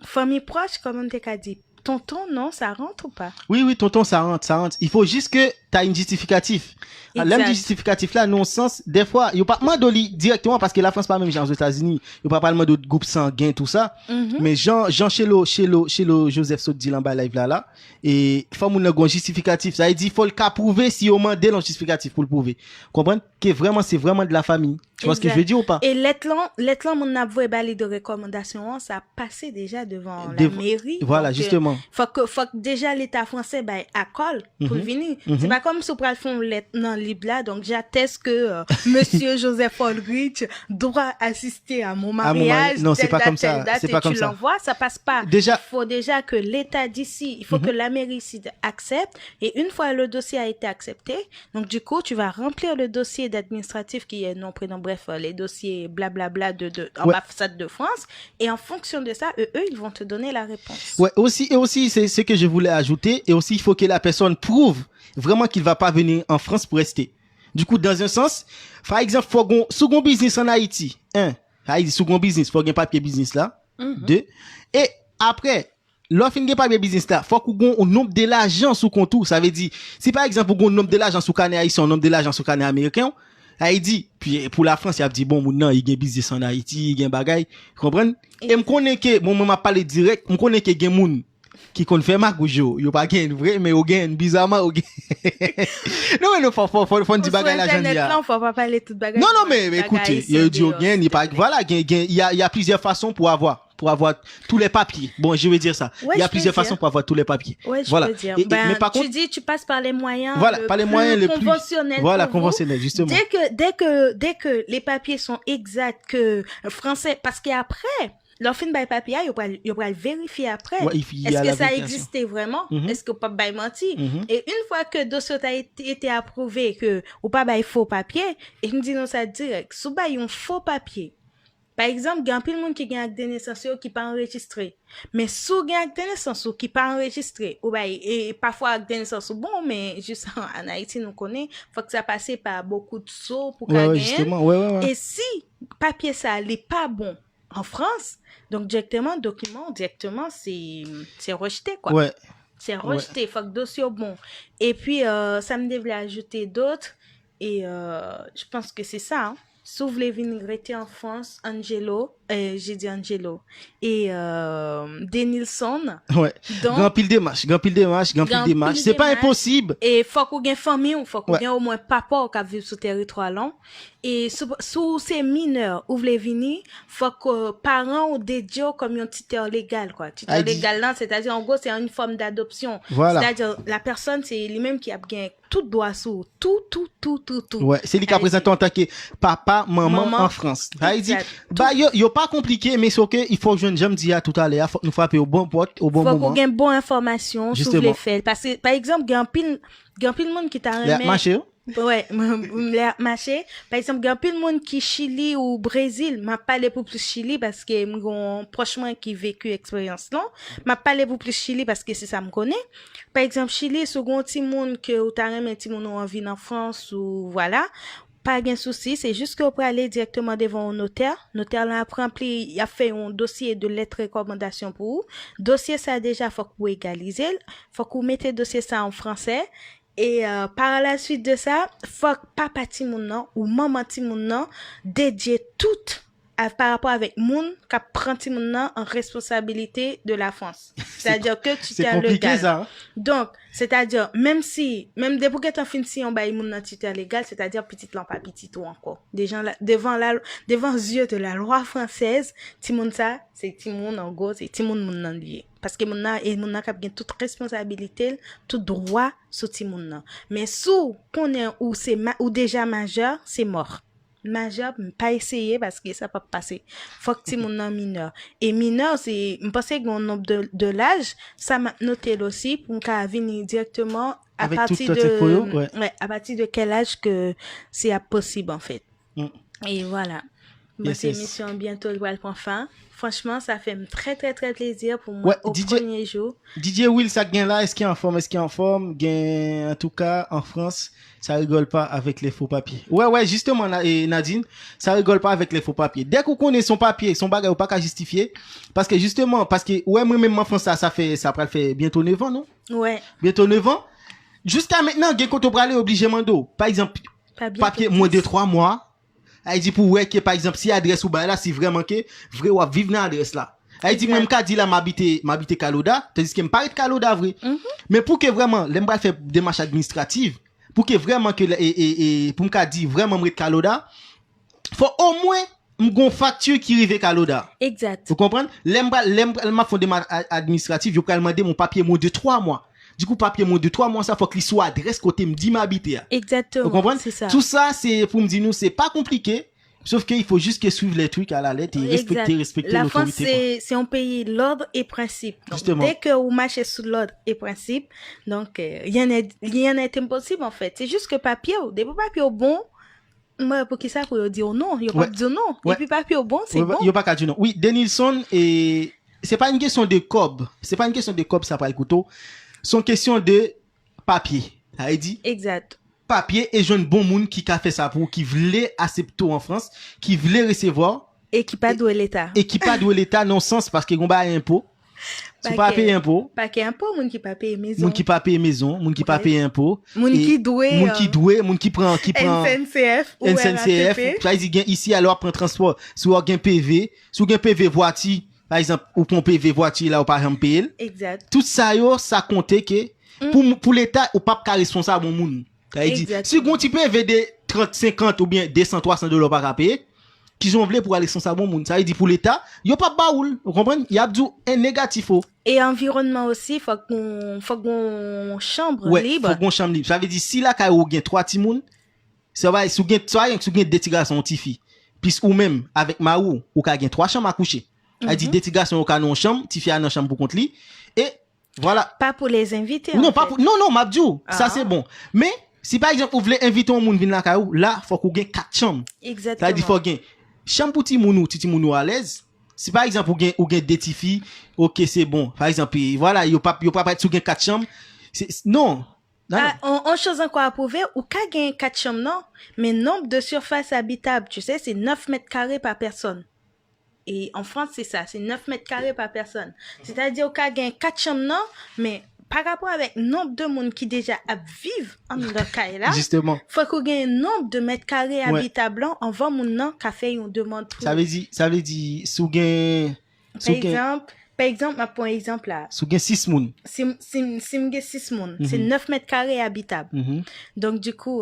famille proche, comme on t'a dit, tonton, non, ça rentre ou pas? Oui,
tonton, ça rentre. Il faut juste que t'as une justificatif. L'homme justificatif là, non sens, des fois, il pas demandé directement parce que la France pas même genre aux États-Unis, il pas parler de groupe sanguin tout ça. Mais Jean chez le Joseph Sodi là live là et faut mon un justificatif, ça veut dire faut le cas prouver si on demande le justificatif pour le prouver. Comprendre que vraiment c'est vraiment de la famille. Tu vois ce que je veux dire ou pas?
Et letlan mon avoué bali de recommandation, ça a passé déjà devant la mairie.
Voilà, justement.
Faut que déjà l'état français accorde pour venir. C'est pas comme si on prend fond lettre dans livre là, donc j'atteste que monsieur Joseph Ulrich doit assister à mon mariage.
Non, c'est pas comme ça. C'est pas comme ça.
Tu l'envoies, ça passe pas.
Déjà,
il faut déjà que l'état d'ici, il faut que la mairie ici accepte et une fois le dossier a été accepté, donc du coup, tu vas remplir le dossier d'administratif qui est non prénom, bref, les dossiers blablabla de l'ambassade de France et en fonction de ça, eux, ils vont te donner la réponse.
Ouais, aussi c'est ce que je voulais ajouter et aussi il faut que la personne prouve vraiment qu'il va pas venir en France pour rester. Du coup, dans un sens, par exemple, faut qu'on second business en Haïti. Haïti second business, faut qu'on papier business là. 2. Et après, l'offre n'a pas de business là, faut qu'on ait un nombre de l'argent sous compte. Ça veut dire, si par exemple, on a un nombre de l'argent sous canne haïtien, un nombre de l'argent sous canne américain, Haïti, puis pour la France, il a dit bon moun nan, il y a business en Haïti, il y a bagay, comprendre? Et me connais que bon m'a parlé direct, me connais que gen moun qui kon fait ma goujo, yo pas gen vrai mais yo gen bizarrement yo gen. Non faut dire bagay la jeune
là, faut pas parler toute bagay.
Non mais écoutez, il dit yo gen, il pas voilà, il y a plusieurs façons pour avoir tous les papiers. Bon, je vais dire ça.
Ouais,
il y a plusieurs façons pour avoir tous les papiers.
Ouais,
voilà.
Je peux dire.
Mais par contre,
tu dis, tu passes par les moyens.
Voilà, par les moyens les plus
conventionnels.
Voilà, conventionnels, justement.
Dès que les papiers sont exacts, que français, parce qu'après, leur fin de papier, ils vont le vérifier après.
Ouais,
est-ce que ça existait vraiment? Est-ce que pas bail menti? Et une fois que le dossier a été approuvé, que ou pas bail faux papier, et nous disons ça direct, sous bail un faux papier. Par exemple, il y a plein de monde qui a des naissances qui pas enregistré. Mais sous il y a des naissances qui pas enregistré, ou bah et parfois des naissances bon mais juste en Haïti nous connaît, faut que ça passe par beaucoup de sauts pour
gagner. Justement, ouais.
Et si papier ça n'est pas bon en France, donc document directement c'est rejeté quoi.
Ouais.
C'est rejeté, faut que dossier bon. Et puis ça me devait ajouter d'autres et je pense que c'est ça hein. Sauf les vinaigrettes en France, j'ai dit Angelo, et Denilson.
Ouais. Grand pile démarche. C'est pas impossible.
Et faut qu'on ait une famille, ou faut qu'on ait au moins papa qui vit sur le territoire là. Et sous ces mineurs, ou les venir, faut que parents ou dédiés comme un tuteur légal, quoi. Tuteur légal là, c'est-à-dire, en gros, c'est une forme d'adoption.
Voilà.
C'est-à-dire, la personne, c'est lui-même qui a bien tout droit sur tout.
Ouais, c'est lui qui a présenté en tant que papa, maman en France. Haïti, bah, yo pas compliqué, mais c'est ok, il faut que j'aime dire tout à l'heure, faut nous frapper au bon pote, au bon moment.
Faut qu'on ait une bonne information sur les faits. Parce que, par exemple, il y a un pile monde qui t'a remis.
Marché?
Ouais, marché. Par exemple, il y a un pile monde qui Chili ou Brésil, m'a parlé pour plus Chili parce que mon prochement qui vécu expérience non, m'a parlé pour plus Chili parce que c'est ça me connaît. Par exemple, Chili, second petit monde que ou t'a remis petit monde en vie en France ou voilà. Pas de souci, c'est juste que vous pouvez aller directement devant un notaire. Notaire là après rempli, il a fait un dossier de lettre de recommandation pour vous. Dossier ça déjà faut que vous égalisez, faut que vous mettez dossier ça en français. Et par la suite de ça, faut que papa ti moun nan ou maman ti moun nan dédier tout par rapport avec moun qui prend ti moun nan en responsabilité de la France. C'est-à-dire que tu t'es légal. Ça, hein? Donc, c'est-à-dire même depuis que tu fin si on bail moun nan tuteur légal, c'est-à-dire petite lampe petit tout encore. Des gens là devant les yeux de la loi française, ti moun ça, c'est ti moun en gros, c'est ti moun nan lié. Parce que moun nan k'ap gen toute responsabilité, tout droit sur ti moun nan. Mais sous qu'on est ou déjà majeur, c'est mort. Majeur, pas essayer parce que ça peut pas passer. Faut que ti moun nan mineur. Et mineur, c'est m'penser qu'on nombre de l'âge, ça m'a noté aussi pour qu'à venir directement à
avec
partir de à partir de quel âge que c'est possible en fait. Et voilà. Cette émission bientôt va prendre fin. Franchement, ça fait très très très plaisir pour moi au premier jour.
DJ Will, ça gagne là, est-ce qu'il est en forme? En tout cas, en France, ça rigole pas avec les faux papiers. Ouais, justement, Nadine, ça rigole pas avec les faux papiers. Dès qu'on connaît son papier, son bagage, ou pas qu'à justifier. Parce que, moi-même en France, ça fait bientôt 9 ans, non?
Ouais.
Bientôt 9 ans. Jusqu'à maintenant, quand on aller obligé mando. Par exemple, papier, moins de 3 mois. Elle dit pour que par exemple si adresse ou ba là si vraiment que vrai ou vivre dans adresse là. Elle dit même ka dit là m'habiter Kaloda, tandis que me paraît Kaloda vrai. Mais pour que vraiment l'aime pas faire démarche administrative, pour que vraiment que et pour me ka dit vraiment me Kaloda, faut au moins m'gon facture qui rive Kaloda.
Exact.
Vous comprenez? L'aime m'a fait démarche administrative, je peux demander mon papier moins de 3 mois. Du coup, papier moins de 3 mois, ça faut qu'il soit adresse côté me dit m'habiter.
Exactement.
Vous comprenez?
C'est ça.
Tout ça, c'est pour me dire nous, c'est pas compliqué. Sauf qu'il faut juste que suivre les trucs à la lettre et respecter
la
l'autorité.
La France, c'est un pays l'ordre et principe. Donc,
justement.
Dès que vous marchez sous l'ordre et principe, donc, rien n'est impossible, en fait. C'est juste que papier, des papiers bon, moi, pour qui ça, pour dire non, il n'y a pas dire non. Et puis papier bon, c'est bon.
Il n'y a pas qu'à dire non. Oui, Denilson, et c'est pas une question de cob. C'est pas une question de cob, ça par le couteau. C'est une question de papier. Ça dit?
Exact.
Papier et jeune bon monde qui a fait ça pour qui voulait accepter en France, qui voulait recevoir
et qui pas doué l'état.
Et qui pas doué l'état non sens parce que on ba impôt. Si pas payer impôt.
Pas qu'il impôt, moun qui pas payer maison.
Moun qui pas payer maison, moun qui pas payer impôt.
Moun qui doué.
Moun qui prend
SNCF ou
SNCF. Ça dit ici alors prend transport. Si ou gen PV, si ou gen PV voiture, par exemple, ou prend PV voiture là ou par exemple payer.
Exact.
Tout ça yo, ça compte que pour l'état ou pas responsable au monde. Ça dit si gon ti PV de 30, 50 ou bien 200, 300 $ par payer. Qui ont voulu pour aller sans ça bon monde. Ça veut dire pour l'État, il y a pas baoul. Vous comprenez? Il y a un négatif.
Et environnement aussi, faut qu'on chambre libre.
Faut qu'on chambre libre. Ça veut dire si là quand il y a 3 petits moun, ça va sous gain des petits garçons petits filles. Puis ou même avec Maou ou ka gen 3 chambres à coucher. Ça dit des petits garçons au canon chambre, petits filles dans chambre pour contre lui et voilà.
Pas pour les invités.
Non, pas pour non Mabdou, ça c'est bon. Mais si par exemple vous voulez inviter un moun venir là faut qu'on gagne 4 chambres.
Exactement.
Ça dit faut gagne chambre pour ti mounou à l'aise. Si par exemple ou gen des petites filles, OK, c'est bon. Par exemple, voilà, yo pas être sous gen 4 chambres. Non.
On chose encore à prouver, ou ka gen 4 chambres non, mais nombre de surface habitable, tu sais, c'est 9 mètres carrés par personne. Et en France, c'est ça, c'est 9 mètres carrés par personne. C'est-à-dire ou ka gen 4 chambres non, mais par rapport avec nombre de monde qui déjà vivent en le cas là,
justement,
faut qu'on ait un nombre de mètres carrés habitables en vend mon nom qu'a fait une demande pour.
Ça veut dire sous gain
par exemple, ma pour exemple là.
Sous gain 6 moun.
Si m'gain 6 moun, c'est 9 mètres carrés habitables. Donc du coup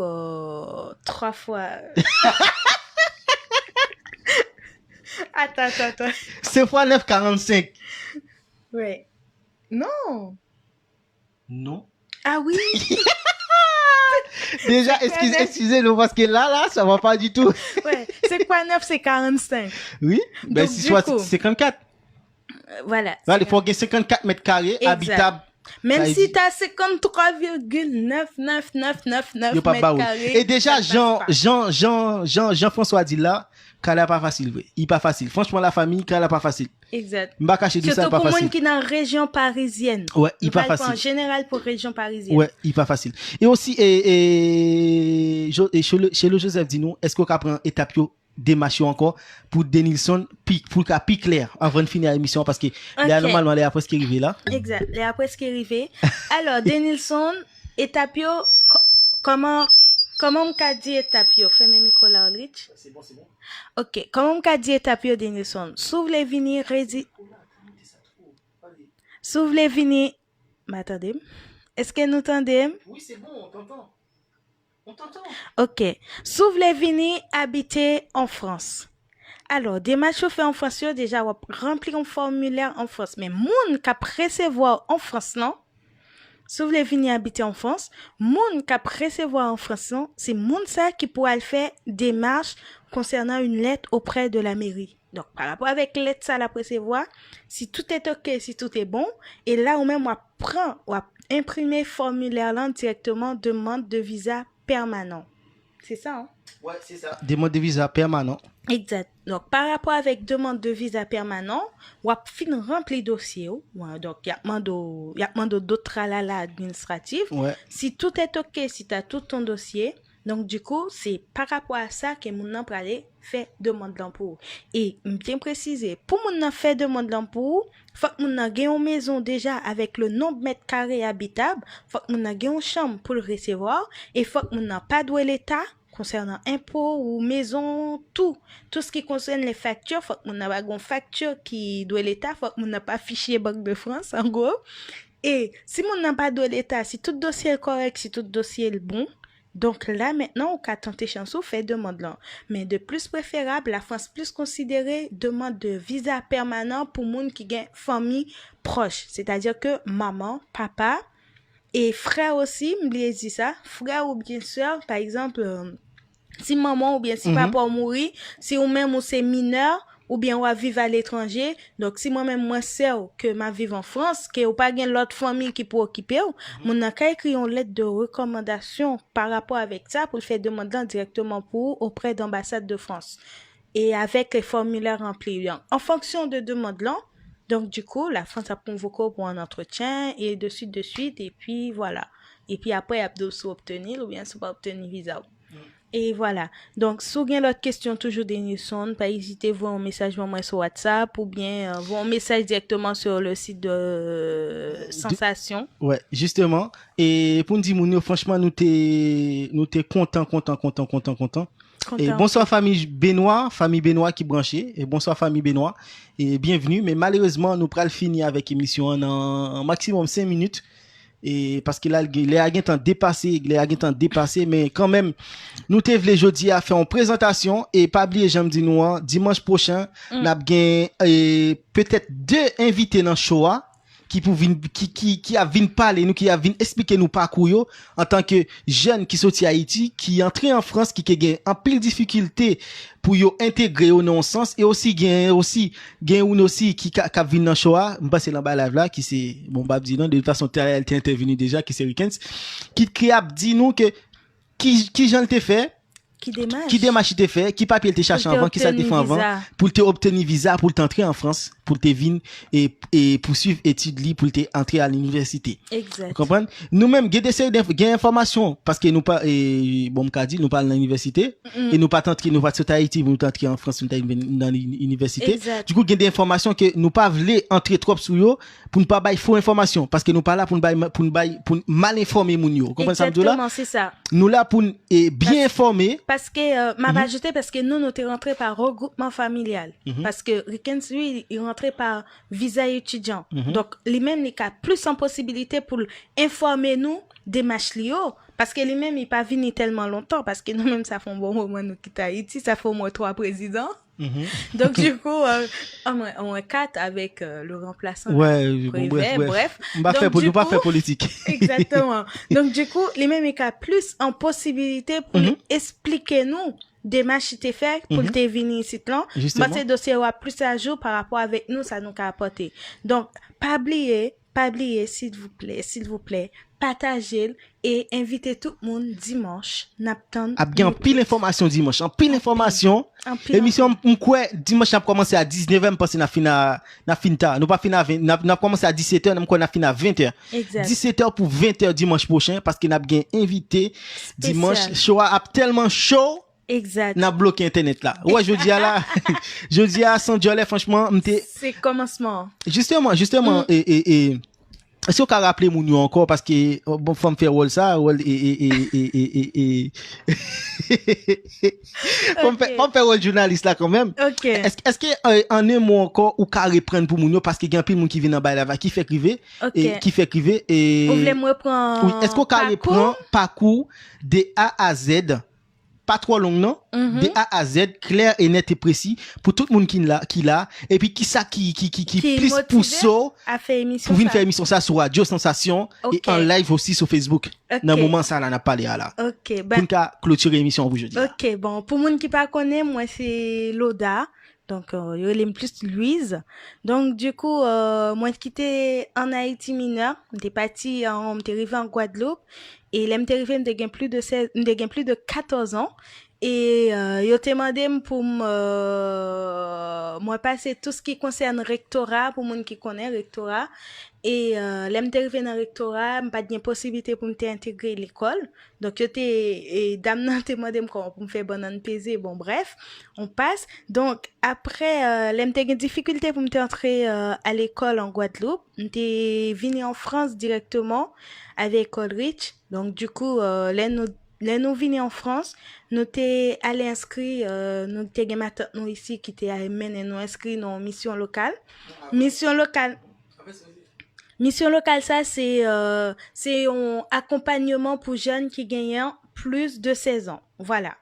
3 fois Attends.
5 fois 9 45.
Ouais. Non. Ah oui.
Déjà, excusez-nous parce que là, ça va pas du tout.
Ouais. C'est quoi 9, c'est 45.
Oui. Ben,
donc,
si soit 54.
Voilà.
Il faut qu'il y ait 54 mètres carrés habitables.
Même si t'as 53,99999 mètres carrés.
Et déjà, Jean-François dit là, qu'elle pas facile, oui. Il pas facile. Franchement, la famille, qu'elle pas facile.
Exact.
M'ba cacher tout ça, pas facile.
Surtout pour monde qui est dans la région parisienne.
Ouais, il pas facile.
En général, pour région parisienne.
Ouais, il pas facile. Et aussi, chez le Joseph Dinou, est-ce qu'on prend étape démarche encore pour Denilson pour qu'à pique clair avant de finir l'émission parce que là normalement les après ce qui arrivé là.
Exact, les après ce qui arrivé. Alors Denilson étape comment on qu'a dit étape fais mes micro là Rich.
C'est bon.
OK, comment on qu'a dit étape Denilson. S'ouvre les vini S'ouvre les vini. Attendez. Est-ce que nous entendez?
Oui, c'est bon, on t'entend.
OK. S'ouvre les vini habiter en France. Alors, démarche fait en France, déjà, on remplir un formulaire en France. Mais moun qui recevoir en France, non? S'ouvre les vini habiter en France. Moun qui recevoir en France, non? C'est moun ça qui pourra le faire démarche concernant une lettre auprès de la mairie. Donc, par rapport avec lettre ça la recevoir, si tout est OK, si tout est bon, et là, ou même, on imprimer formulaire là directement demande de visa permanent. C'est ça, hein?
Ouais, c'est ça.
Demande de visa permanent.
Exact. Donc, par rapport avec demande de visa permanent, on va finir remplir dossier. Donc, il y a demandé d'autres tralala administratifs.
Ouais.
Si tout est OK, si tu as tout ton dossier, donc du coup, c'est par rapport à ça que mon nom pour aller faire demande d'emploi. Et bien préciser, pour mon nom faire demande d'emploi, faut que mon nom ait une maison déjà avec le nombre de mètres carrés habitables, faut que mon nom ait une chambre pour le recevoir, et faut que mon nom pas doué l'État concernant impôts ou maison, tout ce qui concerne les factures, faut que mon n'a pas une facture qui doit l'État, faut que mon n'a pas fichier Banque de France, en gros. Et si mon n'a pas doué l'État, si tout dossier est correct, si tout dossier est bon, donc là, maintenant, on peut tenter chanson, fait demande là. Mais de plus préférable, la France plus considérée demande de visa permanent pour monde qui gagne famille proche. C'est-à-dire que maman, papa et frère aussi, m'oubliez dit ça, frère ou bien soeur, par exemple, si maman ou bien si papa mourit, si ou même ou c'est mineur, ou bien ou à vivre à l'étranger. Donc, si moi-même, moi, c'est que ma vive en France, que ou pas gen l'autre famille qui peut occuper, mon n'a qu'à écrire une lettre de recommandation par rapport avec ça pour le faire demander directement pour auprès d'ambassade de France. Et avec les formulaires remplis. En fonction de demande là, donc, du coup, la France a convoqué pour un entretien et de suite, et puis voilà. Et puis après, il y a de obtenir ou bien pas obtenir visa. Et voilà. Donc, si vous avez l'autre question, toujours des Newson, pas hésiter à voir un message moi sur WhatsApp ou bien voir un message directement sur le site de Sensation.
Ouais, justement. Et pour nous dire, Mounio, franchement, nous t'es content. Et bonsoir famille Benoît qui branchée. Et bonsoir famille Benoît. Et bienvenue. Mais malheureusement, nous pral finir avec émission en maximum 5 minutes. Et parce que là, les agents ont dépassé, mais quand même, nous te voulons jeudi à faire une présentation et pas oublier, j'aime dire nous, dimanche prochain, n'a peut-être 2 invités dans le show, qui a vinn parler nous, qui a vinn expliquer nous parcours yo, en tant que jeune qui sorti Haïti, qui entré en France, qui gagne en pile difficulté pour yo intégrer au non sens, et aussi gagne ou aussi qui a vinn dans choix, m'passe là bas live là qui c'est bon bab dit non, de toute façon elle était intervenu déjà qui c'est Weekends, qui a dit nous que qui j'en te fait qui démarche te fait, qui papier te cherche avant, qui ça te fait avant, pour te obtenir visa, pour t'entrer en France, pour te venir et poursuivre études li, pour te entrer à l'université.
Exact.
Vous comprenez? Nous-mêmes, gain information, parce que nous pas, bon, m'ka dit, nous pas à l'université, et nous pas t'entrer, nous pas sur Haïti, nous t'entrer en France, nous dans l'université.
Exact.
Du coup, gain des informations que nous pas voulons entrer trop sur yo, pour ne pas bailler faux information, parce que nous pas là pour mal informer moun yo. Vous comprenez ça?
Exactement, c'est ça.
Nous là pour bien informer.
Parce que, m'a ajouté parce que nous t'es rentré par regroupement familial. Parce que Rikens, lui, il rentrait par visa étudiant. Donc, lui-même, il a plus en possibilité pour informer nous des matchs Lio. Parce que lui-même, il pas venu tellement longtemps. Parce que nous-mêmes, ça fait un bon moment, nous quittons Haïti. Ça fait au moins 3 présidents. Donc, du coup, au moins 4 avec le remplaçant.
Ouais,
bref.
On va faire politique.
Exactement. Donc, du coup, lui-même, il a plus en possibilité pour lui expliquer nous des matchs qui fait pour te venir ici là. Parce que dossier va plus à jour par rapport avec nous, ça nous a apporté. Donc, pas oublier, s'il vous plaît, partagez et invitez tout le monde dimanche. N'attend.
En pile information dimanche, en pile information. Émission m'koué dimanche n'a commencé à 19h, parce que n'a fin tard. Nous pas fin à 20, n'a commencé à 17h, n'a fin à 20h.
Exact.
17h pour 20h dimanche prochain, parce que n'a bien invité dimanche. Show a tellement chaud.
Exact.
N'a bloqué internet là. Ouais, je dis à Saint-Jolet, franchement,
c'est commencement.
Justement, et est-ce qu'on peut rappeler mon nom encore, parce que bon, faut me faire rôle ça, rôle et faut me faire rôle journaliste là quand même.
OK.
Est-ce que en un mot encore ou qu'à reprendre pour mon nom, parce qu'il y a un peu de monde qui vient en bas là qui fait criver et
vous voulez me reprendre?
Oui, est-ce qu'on peut reprendre parcours de A à Z? Pas trop long, non? De A à Z, clair et net et précis, pour tout le monde qui l'a, et puis qui plus pour ça, pour venir faire émission ça sur Radio Sensation, et en live aussi sur Facebook. Dans le moment, ça, là, n'a pas parlé là.
OK,
pour clôturer l'émission aujourd'hui.
OK, bon, pour monde qui pas connaît, moi, c'est Loda. Donc, je l'aime plus Louise. Donc, du coup, moi, qui était en Haïti mineur, j'étais parti, j'étais arrivé en Guadeloupe. Et là, m'te arrivé, m'te gain plus de 14 ans. Et, yo te demandé pour moi passer tout ce qui concerne rectorat, pour moun qui connaît rectorat. Et, là, m'te arrivé dans rectorat, m'pas de possibilité pour m'te intégrer l'école. Donc, yo te, dame nan te demandé comment pour me faire bonne pesée. Bon, bref, on passe. Donc, après, là, m'te gain difficulté pour m'te entrer, à l'école en Guadeloupe. M'te venu en France directement avec Coleridge. Donc, du coup, là, nous venons en France, nous t'es allé inscrit, nous t'es gagné nous ici qui t'es mené nous inscrit dans mission locale. Mission locale, ça, c'est un accompagnement pour jeunes qui gagnent plus de 16 ans. Voilà.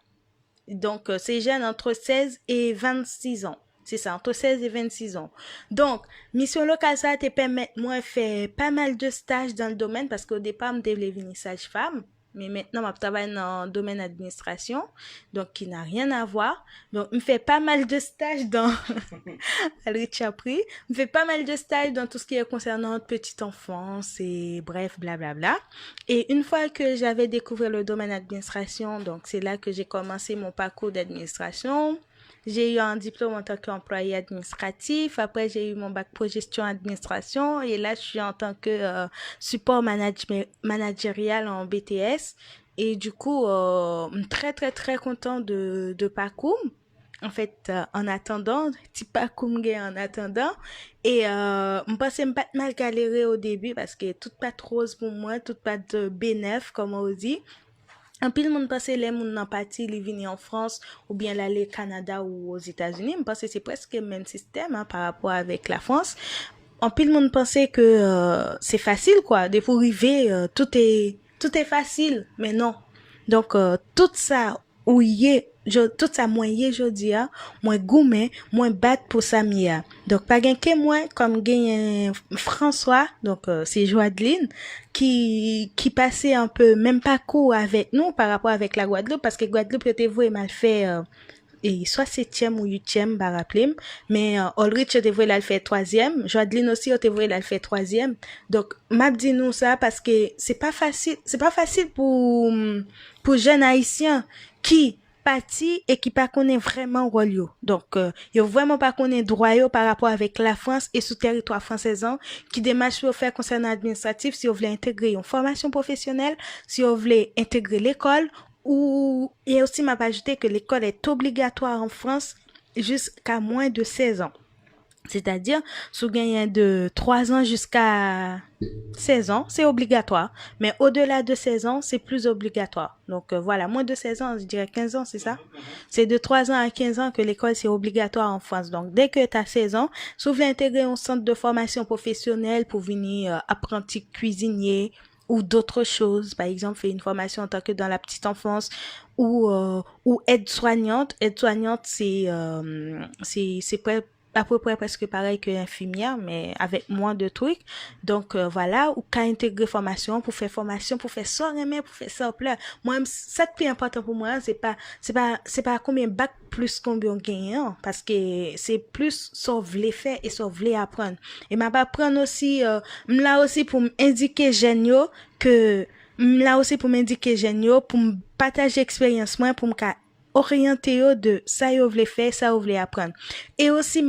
Donc, c'est jeunes entre 16 et 26 ans. C'est ça, entre 16 et 26 ans. Donc, mission locale, ça te permet, moi, faire pas mal de stages dans le domaine, parce qu'au départ, je devais venir sage-femme. Mais maintenant, je travaille dans le domaine administration, donc qui n'a rien à voir. Donc, je fais pas mal de stages dans, je fais pas mal de stages dans tout ce qui est concernant notre petite enfance et bref, blablabla. Et une fois que j'avais découvert le domaine administration, donc c'est là que j'ai commencé mon parcours d'administration. J'ai eu un diplôme en tant qu'employé administratif. Après, j'ai eu mon bac pro gestion administration. Et là, je suis en tant que support managérial en BTS. Et du coup, très, très, très content de Pacoum. En fait, en attendant, petit Pacoum en attendant. Et je pensais pas mal galérer au début parce que tout pas rose pour moi, tout pas de bénéf, comme on dit. En pile, monde pense les moun nan parti, li vini en France, ou bien l'aller au Canada ou aux États-Unis. Je pense que c'est presque le même système, hein, par rapport avec la France. En pile, monde pensait que c'est facile, quoi. Dès pour arriver, tout est facile, mais non. Donc, tout ça, tout ça, moi, jodi a, moi, goumé, moi, bat pour ça, mia. Donc, pas gain que moi, comme gagne François, donc, c'est Joadeline, qui passait un peu, même pas court avec nous par rapport avec la Guadeloupe, parce que Guadeloupe, était vraiment mal fait, et soit 7e ou 8e, par rappeler, mais Ulrich était voué la faire 3e, Joadeline aussi était voué la faire 3e. Donc m'a dit nous ça parce que c'est pas facile pour jeunes haïtiens qui parti et qui pas connaît vraiment rôle yo. Donc yo vraiment pas connaît droit yo par rapport avec la France et sous territoire français qui démarche pour faire concernant administratif si vous voulez intégrer une formation professionnelle, si vous voulez intégrer l'école. Ou, et aussi m'a ajouté que l'école est obligatoire en France jusqu'à moins de 16 ans. C'est-à-dire, sous gagnant de 3 ans jusqu'à 16 ans, c'est obligatoire. Mais au-delà de 16 ans, c'est plus obligatoire. Donc, voilà, moins de 16 ans, je dirais 15 ans, c'est ça? C'est de 3 ans à 15 ans que l'école, c'est obligatoire en France. Donc, dès que tu as 16 ans, si vous voulez intégrer un centre de formation professionnelle pour venir apprenti cuisinier, ou d'autres choses, par exemple, faire une formation en tant que dans la petite enfance, ou aide-soignante. Aide-soignante, c'est à peu près presque pareil que infirmière, mais avec moins de trucs. Donc, voilà, ou qu'à intégrer formation, pour faire ça, mais pour faire ça, plein. Moi, ça, le plus important pour moi, c'est pas combien bac plus combien on gagne, parce que c'est plus sauve les faits et sauve les apprendre. Et m'a pas prendre aussi, là aussi pour m'indiquer géniaux pour me partager expérience moi, pour me orienter de ça yo vle faire, ça yo vle apprendre. Et aussi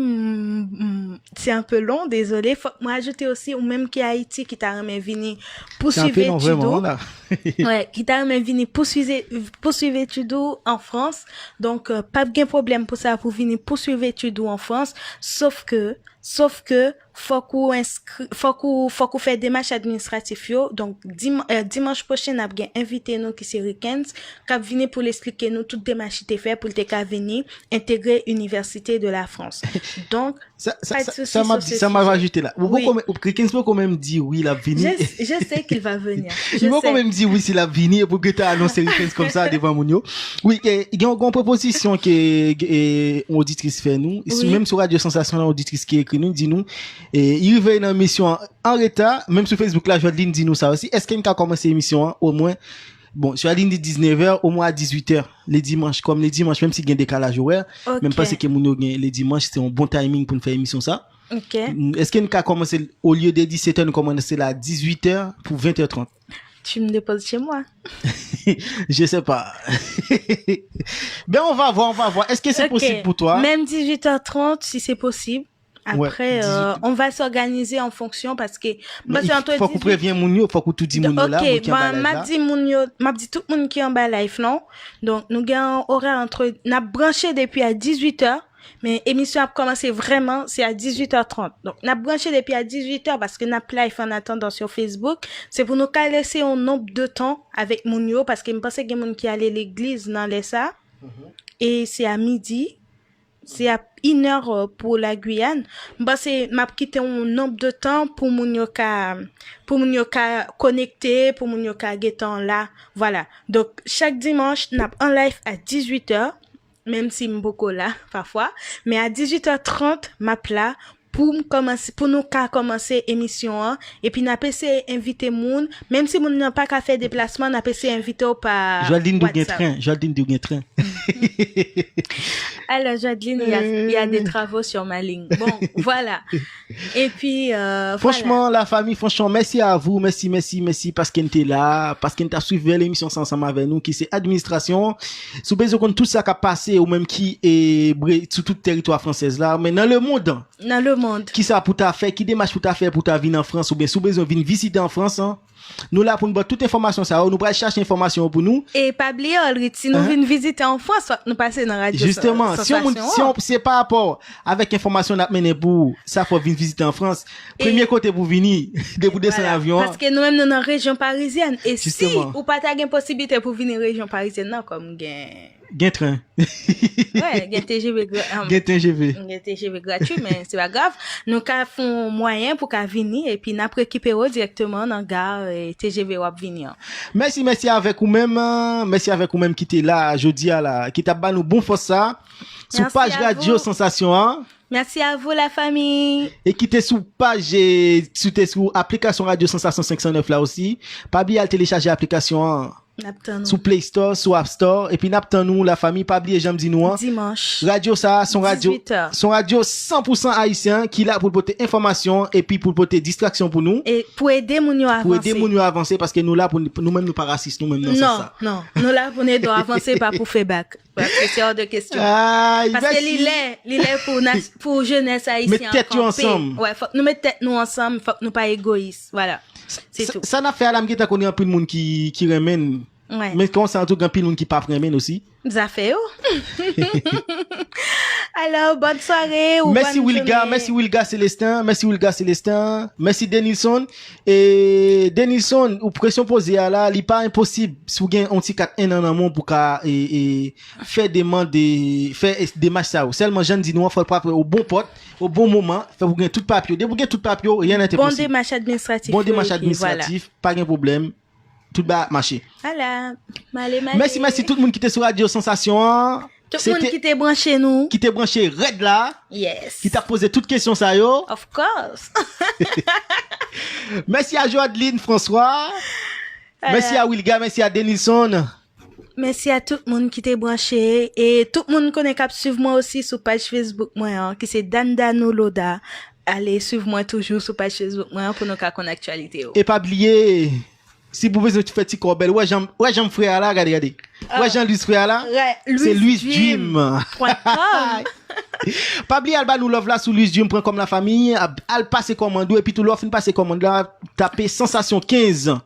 c'est un peu long, désolé, faut moi ajouter aussi ou même qui Haïti qui t'a remis venir poursuivre études. Ouais, qui t'a remis venir poursuivre études en France. Donc pas de problème pour ça pour venir poursuivre études en France, sauf que faut qu'on fait démarche administrative yo. Donc dimanche prochain n'a bien invité nous qui c'est Rikens qui venir pour l'expliquer nous toute démarche était fait pour te venir intégrer université de la France. Donc
ça m'a ajouté là. Rikens peut quand même dire oui il a venir.
Je sais qu'il va venir.
Il va quand même dire oui s'il a venir pour que tu annoncer Rikens comme ça devant Mounio. Oui, il y a une proposition que auditrice fait nous, même sur Radio Sensation auditrice qui écrit nous dit nous et il va une émission en retard, même sur Facebook là Jodeline dit nous ça aussi. Est-ce qu'il a commencé l'émission au moins bon, sur la ligne de 19h au moins à 18h les dimanches même s'il y a un décalage horaire, même pas c'est que les dimanches c'est un bon timing pour nous faire émission ça.
OK.
Est-ce qu'il a commencé au lieu de 17h nous commencer à 18h pour 20h30?
Tu me déposes chez moi.
Je sais pas. Ben on va voir. Est-ce que c'est possible pour toi?
Même 18h30 si c'est possible. Après, on va s'organiser en fonction parce que
faut qu'on prévienne Mounio, faut qu'on tout dit Mounio là.
OK, m'a dit tout le monde qui est en bas live non. Donc nous gagnons horaire entre n'a branché depuis à 18h. Mais émission a commencé vraiment, c'est à 18h30. Donc, n'a branché depuis à 18h parce que n'a live en attendant sur Facebook. C'est pour nous laisser un nombre de temps avec Mounio parce que je pense qu'il y a des gens qui allaient à l'église dans les ça. Et c'est à midi. C'est à 1h pour la Guyane. C'est m'a quitté un nombre de temps pour Mounio ka connecter, pour Mounio ka getan là. Voilà. Donc, chaque dimanche, n'a en live à 18h. Même si m'boko là, parfois. Mais à 18h30, m'a là, pour nous commencer émission, hein, et puis n'a passé inviter moun, même si moun n'a pas qu'à faire déplacement, n'a passé inviter au par
Jodeline du train.
Alors, Jodeline, il y a des travaux sur ma ligne. Bon, voilà. Et puis,
franchement,
voilà.
la famille, franchement, merci à vous, merci, parce qu'elle était là, parce qu'elle t'a suivi l'émission ensemble avec nous, qui c'est administration. Sous besoin de tout ça qui a passé, ou même qui est sur tout le territoire français là, mais dans le monde.
monde.
Qui ça pour ta faire, qui démarche pour ta faire pour ta venir en France ou bien sous besoin venir visiter en France hein? Nous là pour nous toute information ça, nous allons chercher information pour nous.
Et pas oublier Olrit, si nous venons visiter en France, nous passer dans radio.
Justement, si on c'est par rapport avec information n'a mené pour ça faut venir visiter en France. Premier côté pour venir, de pour descendre avion.
Parce que nous même nous dans région parisienne et
justement.
si ou pas ta gain possibilité pour venir région parisienne non comme
gain train.
Ouais, gain TGV gratuit mais c'est pas grave. Nous ca font moyen pour qu'a venir et puis n'a récupérer directement dans gare et TGV ou venir.
Merci avec vous même qui était là jeudi là qui t'a ba nous bon force ça sur page radio Sensation hein.
Merci à vous la famille.
Et qui était sous page sous application Radio Sensation 509 là aussi. Pas oublier à télécharger l'application hein. Sous Play Store, sous App Store, et puis n'aptan nous, la famille, pas oublier, j'aime dire nous, hein.
Dimanche.
Radio ça, son radio 100% haïtien, qui là pour porter information, et puis pour porter distraction pour nous.
Et pour aider moun yo avancer.
Pour aider moun yo avancer, parce que nous là, pour nous-mêmes, nous pas racistes, nous-mêmes, non, c'est ça.
Non, nous là, pour nous avancer, pas pour faire back. Parce que c'est hors de question.
Parce
que l'il est pour jeunesse haïtienne.
Mettez tête ensemble.
Ouais, faut que nous mettre tête nous ensemble, faut que nous pas égoïstes. Voilà. C'est tout.
Ça n'a fait à l'âme qui t'a connu un peu de monde qui remène.
Ouais.
Mais quand c'est un truc, un peu de monde qui pas remène aussi.
Ça fait, Alors, bonne soirée ou
merci
bonne
Wilga,
journée.
Merci Wilga Célestin, merci Denilson. Et Denilson, ou pression posée là, il pas impossible si vous gagnez un petit 4 an en amont pour faire des matchs ça. Seulement Jeanne dit nous faut pas au bon pote, au bon moment, faire vous gagner tout papier. Dès vous gagner tout papier, rien n'est impossible.
Bon démarche administratif.
Voilà. Pas de problème. Tout va marcher.
Voilà.
Merci tout le monde qui était sur Radio Sensation.
Tout le monde qui était branché nous.
Qui était branché Red là.
Yes.
Qui t'a posé toutes questions ça yo.
Of course.
Merci à Joadeline François. Merci à Wilga, merci à Denilson.
Merci à tout le monde qui était branché et tout le monde connaît cap suivre moi aussi sur page Facebook moi hein, qui c'est Dandano Loda. Allez suivre moi toujours sur page Facebook moi pour nous connaître actualité.
Et pas oublier si vous voulez faire petit corbel, ouais j'aime frère là, regardez. Ouais Jean-Louis frère là. C'est louisdream.com. Pas oublier alba nous love là sur louisdream.com la famille, al passer commande et puis tout l'offre passer commande là, taper sensation 15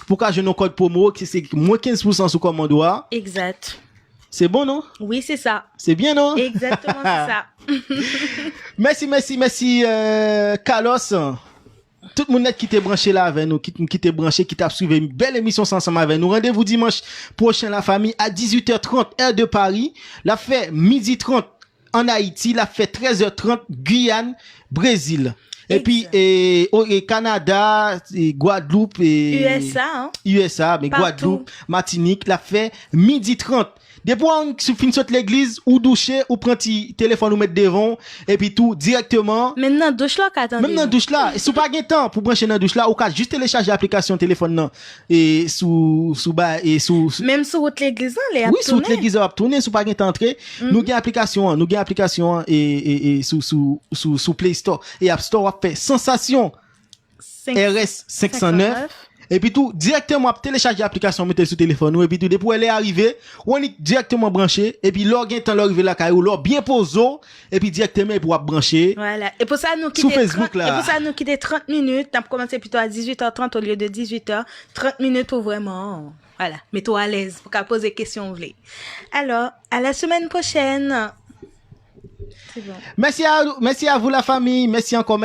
pour que je nos code promo qui c'est moins 15% sur commande.
Exact.
C'est bon non?
Oui, c'est ça.
C'est bien non?
Exactement c'est ça.
Merci Carlos. Tout le monde qui t'est branché là avec nous, qui t'est branché, qui t'a suivi une belle émission ensemble avec nous. Rendez-vous dimanche prochain la famille à 18h30 heure de Paris. La fait 12h30 en Haïti, la fait 13h30 Guyane, Brésil. Et puis Canada, Guadeloupe et USA, mais partout. Guadeloupe, Martinique, la fait 12h30. Depuis on finit sur l'église ou doucher ou prend petit téléphone ou mettre devant et puis tout directement.
Maintenant douche là qu'attendez.
Même dans douche là, et sous pas gain temps pour brancher dans douche là ou qu'à juste télécharger l'application téléphone non et sous
même sur votre l'église les
oui, sur l'église a tourner sous pas gain temps entrer. Nous gain application et sous Play Store et App Store on fait sensation RS 509. Et puis tout, directement, télécharger l'application, mettez sur téléphone, et puis tout, depuis elle est arrivée, on est directement branché, et puis l'organe temps l'arrivée là, ou l'or bien posé, et puis directement, pour brancher.
Voilà. Et pour ça, nous
quitter
30 minutes, on a commencé plutôt à 18h30 au lieu de 18h, 30 minutes pour vraiment, voilà, mets-toi à l'aise, pour qu'à poser des questions, vous voulez. Alors, à la semaine prochaine. Bon.
Merci à vous la famille, merci encore.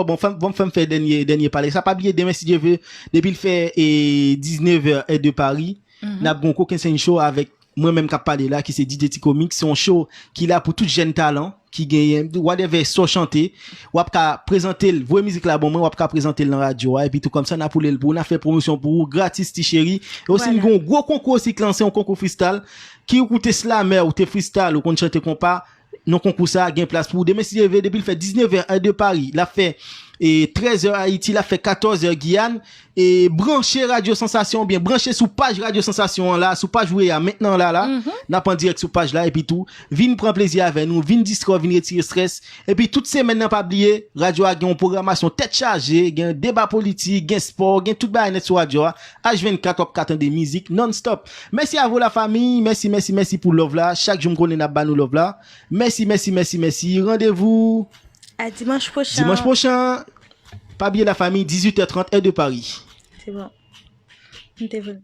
Bon, femme fait dernier parler. Ça pas oublier demain si Dieu veut, depuis le fait 19h de Paris. N'a bon coquin c'est une show avec moi-même qui a parlé là qui c'est DJ T-Comics, c'est un show qui là pour tout jeune talent qui gagne whatever so chanter, ou ap présenter vos musique là bon moi ou ap présenter dans radio et puis tout comme ça n'a pour on a fait promotion pour gratis ti chéri. Et aussi un gros concours aussi lancé un concours freestyle qui écoute slammer ou te freestyle ou qu'on chante compas. Non concours ça gain place pour demain si depuis le fait 19h de Paris, la fait et 13h Haïti, la fait 14h Guyane et brancher Radio Sensation bien brancher sous page Radio Sensation là, sous page jouer maintenant là n'a pas en direct sur page là et puis tout, vinn prendre plaisir avec nous, vinn discours, vinn retirer stress et puis toute semaine n'a pas oublier radio a une programmation tête chargée, gain débat politique, gain sport, gain tout bail net sur radio H24 top 4 de musique non-stop. Merci à vous la famille, merci pour love là, chaque jour me connais n'a ba nous love là. Merci. Rendez-vous
À dimanche prochain.
Dimanche prochain, pas oublier la famille, 18h30, heure de Paris.
C'est bon. On t'évolue.